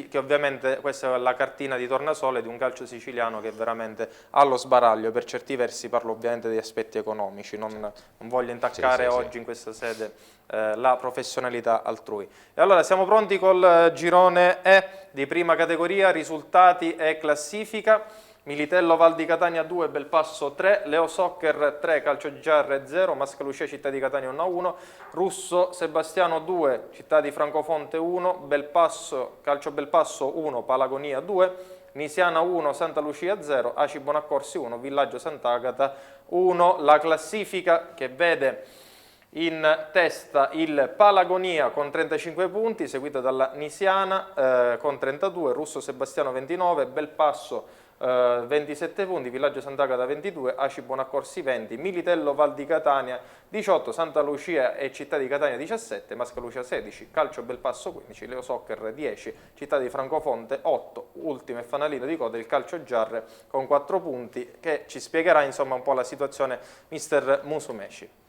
Che ovviamente questa è la cartina di tornasole di un calcio siciliano che è veramente allo sbaraglio. Per certi versi parlo ovviamente degli aspetti economici, non voglio intaccare oggi in questa sede la professionalità altrui. E allora siamo pronti col girone E di prima categoria, risultati e classifica. Militello Val di Catania 2, Belpasso 3, Leo Soccer 3, Calcio Giarre 0, Mascalucia Città di Catania 1-1, Russo Sebastiano 2, Città di Francofonte 1, Calcio Belpasso 1, Palagonia 2, Nisiana 1, Santa Lucia 0, Aci Bonaccorsi 1, Villaggio Sant'Agata 1. La classifica che vede in testa il Palagonia con 35 punti, seguito dalla Nisiana con 32, Russo Sebastiano 29, Belpasso 27 punti, Villaggio Sant'Agata 22, Aci Bonaccorsi 20, Militello Val di Catania 18, Santa Lucia e Città di Catania 17, Mascalucia 16, Calcio Belpasso 15, Leo Soccer 10, Città di Francofonte 8, ultimo e fanalino di coda il Calcio Giarre con 4 punti, che ci spiegherà insomma un po' la situazione mister Musumeci.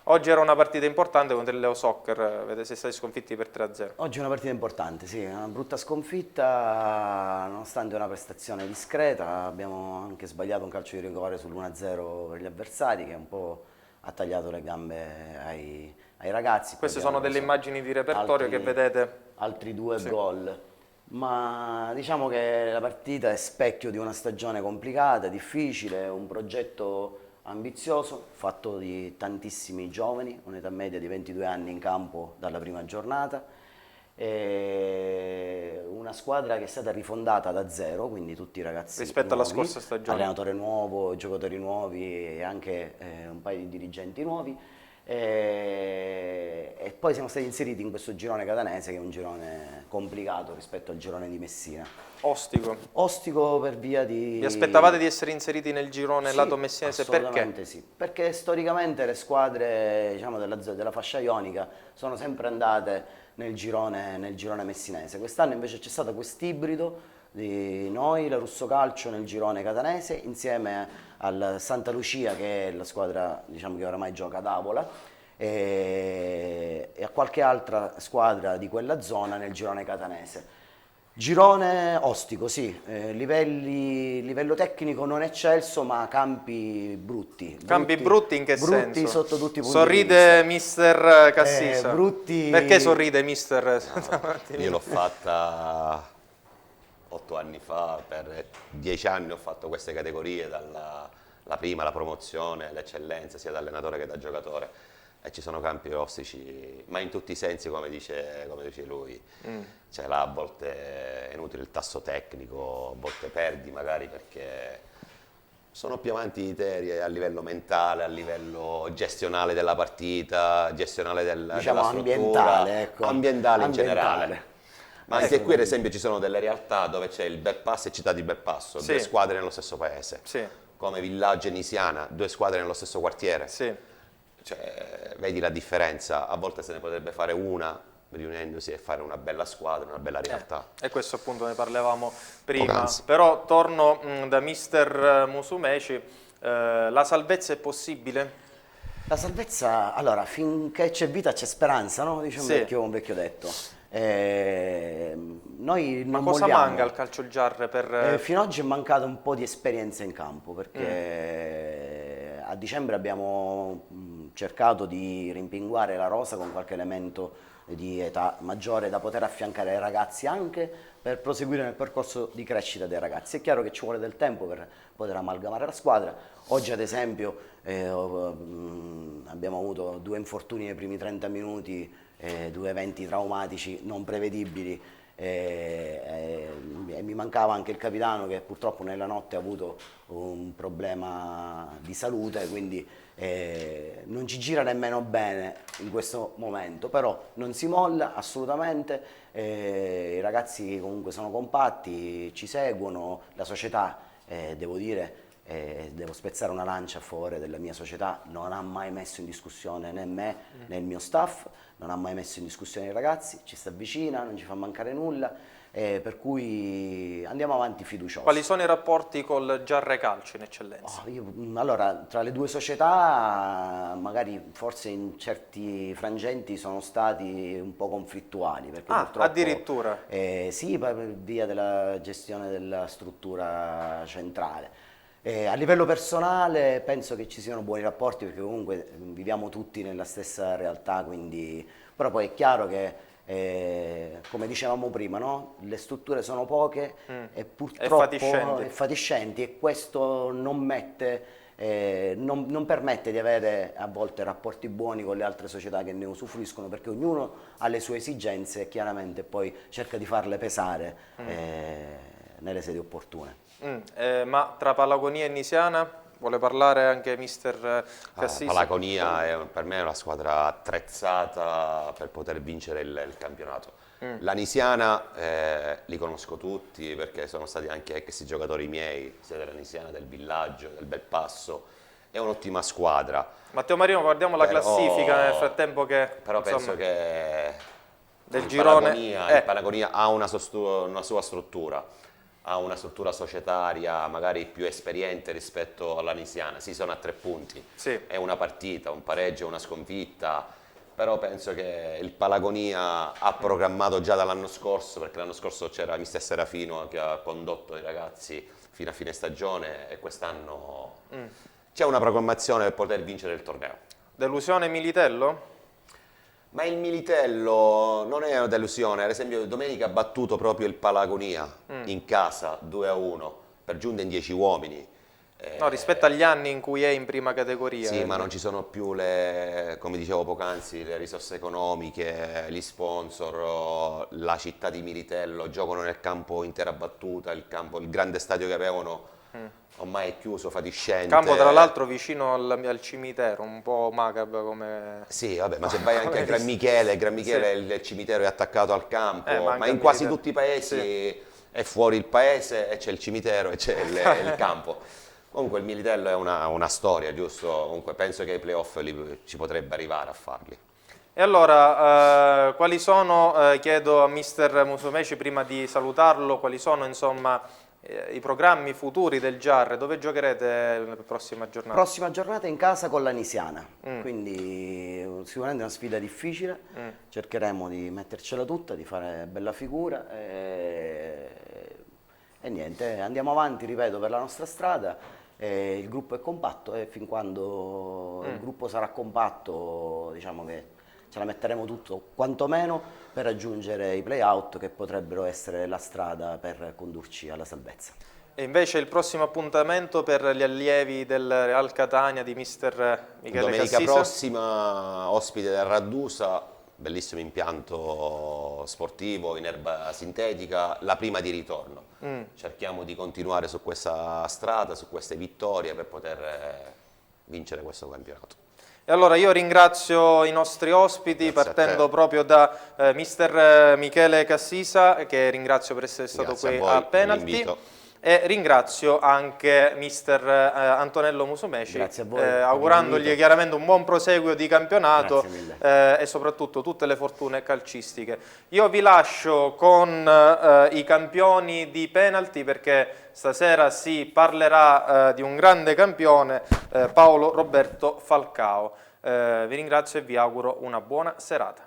Oggi era una partita importante contro il Leo Soccer, vedete, siete stati sconfitti per 3-0. Oggi è una partita importante, sì, una brutta sconfitta, nonostante una prestazione discreta. Abbiamo anche sbagliato un calcio di rigore sull'1-0 per gli avversari, che un po' ha tagliato le gambe ai ragazzi. Queste sono delle immagini di repertorio che vedete. Altri 2 Sì. gol. Ma diciamo che la partita è specchio di una stagione complicata, difficile, un progetto ambizioso, fatto di tantissimi giovani, un'età media di 22 anni in campo dalla prima giornata, e una squadra che è stata rifondata da zero, quindi tutti i ragazzi rispetto alla nuovi, scorsa stagione. allenatore nuovo, giocatori nuovi e anche un paio di dirigenti nuovi. E poi siamo stati inseriti in questo girone catanese, che è un girone complicato rispetto al girone di Messina. Ostico. Ostico per via di... Vi aspettavate di essere inseriti nel girone lato messinese? Assolutamente Perché? sì, perché storicamente le squadre, diciamo, della fascia ionica sono sempre andate nel girone messinese. Quest'anno invece c'è stato quest'ibrido di noi, la Russo Calcio, nel girone catanese, insieme al Santa Lucia, che è la squadra, diciamo, che oramai gioca ad Avola, e a qualche altra squadra di quella zona nel girone catanese. Girone ostico, sì, livello tecnico non eccelso, ma campi brutti. Campi brutti in che brutti senso? Sotto tutti i punti Sorride di vista. mister Cassisa? Brutti... Perché sorride mister? Io l'ho fatta 8 anni fa, per 10 anni ho fatto queste categorie, la prima, la promozione, l'eccellenza, sia da allenatore che da giocatore, e ci sono campi ostici, ma in tutti i sensi, come dice lui. Cioè là a volte è inutile il tasso tecnico, a volte perdi magari perché sono più avanti di te a livello mentale, a livello gestionale della partita, gestionale della struttura, ambientale, ecco. Ambientale in generale. Ma anche qui ad esempio ci sono delle realtà dove c'è il Belpasso e Città di Belpasso, Sì. 2 squadre nello stesso paese, Sì. come Villaggio e Nisiana, 2 squadre nello stesso quartiere. Sì. Cioè, vedi la differenza, a volte se ne potrebbe fare una, riunendosi e fare una bella squadra, una bella realtà. E questo appunto ne parlavamo prima. Poc'anzi. Però torno da mister Musumeci, la salvezza è possibile? La salvezza, allora, finché c'è vita c'è speranza, no? Dice un vecchio detto. Noi non Ma cosa molliamo. manca al Calcio Giarre per... Fino ad oggi è mancato un po' di esperienza in campo, perché a dicembre abbiamo cercato di rimpinguare la rosa con qualche elemento di età maggiore da poter affiancare ai ragazzi, anche per proseguire nel percorso di crescita dei ragazzi. È chiaro che ci vuole del tempo per poter amalgamare la squadra. Oggi ad esempio abbiamo avuto 2 infortuni nei primi 30 minuti, 2 eventi traumatici non prevedibili, e mi mancava anche il capitano, che purtroppo nella notte ha avuto un problema di salute, quindi non ci gira nemmeno bene in questo momento, però non si molla assolutamente, i ragazzi comunque sono compatti, ci seguono, la società, devo dire, devo spezzare una lancia a favore della mia società, non ha mai messo in discussione né me né il mio staff, non ha mai messo in discussione i ragazzi, ci sta vicina, non ci fa mancare nulla, per cui andiamo avanti fiduciosi. Quali sono i rapporti col Giarre Calcio in eccellenza? Allora, tra le 2 società magari forse in certi frangenti sono stati un po' conflittuali, perché purtroppo, addirittura? Sì, per via della gestione della struttura centrale. A livello personale penso che ci siano buoni rapporti, perché comunque viviamo tutti nella stessa realtà, quindi... però poi è chiaro che, come dicevamo prima, no? Le strutture sono poche e purtroppo fatiscenti, e questo non permette di avere a volte rapporti buoni con le altre società che ne usufruiscono, perché ognuno ha le sue esigenze e chiaramente poi cerca di farle pesare nelle sedi opportune. Ma tra Palagonia e Nisiana vuole parlare anche mister Cassisi? Palagonia per me è una squadra attrezzata per poter vincere il campionato. La Nisiana li conosco tutti, perché sono stati anche questi giocatori miei, sia della Nisiana, del Villaggio, del Belpasso. È un'ottima squadra. Matteo Marino, guardiamo la classifica nel frattempo che... Però penso che del girone... il Palagonia ha una sua struttura. Ha una struttura societaria magari più esperiente rispetto alla Nisiana. Sì, sono a 3 punti, è una partita, un pareggio, una sconfitta, però penso che il Palagonia ha programmato già dall'anno scorso, perché l'anno scorso c'era mister Serafino che ha condotto i ragazzi fino a fine stagione, e quest'anno c'è una programmazione per poter vincere il torneo. Delusione Militello? Ma il Militello non è una delusione, ad esempio domenica ha battuto proprio il Palagonia in casa 2-1, per giunta in 10 uomini. No, rispetto agli anni in cui è in prima categoria. Sì, ma non ci sono più come dicevo poc'anzi, le risorse economiche, gli sponsor, la città di Militello, giocano nel campo intera battuta, il grande stadio che avevano ormai è chiuso, fatiscente. Campo tra l'altro vicino al cimitero, un po' macabro come... Sì, vabbè, ma se vai anche a Gran Michele, il cimitero è attaccato al campo, ma in quasi tutti i paesi è fuori il paese e c'è il cimitero e c'è il campo. Comunque il Militello è una storia, giusto? Comunque penso che ai playoff ci potrebbe arrivare a farli. E allora, quali sono, chiedo a mister Musumeci prima di salutarlo, quali sono insomma i programmi futuri del Giarre? Dove giocherete la prossima giornata? Prossima giornata in casa con l'Anisiana, quindi sicuramente una sfida difficile, cercheremo di mettercela tutta, di fare bella figura e niente, andiamo avanti, ripeto, per la nostra strada. Il gruppo è compatto e fin quando il gruppo sarà compatto, diciamo che ce la metteremo tutto quantomeno per raggiungere i play-out che potrebbero essere la strada per condurci alla salvezza. E invece il prossimo appuntamento per gli allievi del Real Catania di mister Michele Domenica Cassisa? Prossima, ospite del Raddusa, bellissimo impianto sportivo in erba sintetica, la prima di ritorno. Cerchiamo di continuare su questa strada, su queste vittorie per poter vincere questo campionato. E allora io ringrazio i nostri ospiti, partendo proprio da mister Michele Cassisa, che ringrazio per essere stato qui a Penalty, e ringrazio anche mister Antonello Musumeci, augurandogli chiaramente un buon proseguio di campionato e soprattutto tutte le fortune calcistiche. Io vi lascio con i campioni di Penalty, perché stasera si parlerà di un grande campione, Paolo Roberto Falcao. Vi ringrazio e vi auguro una buona serata.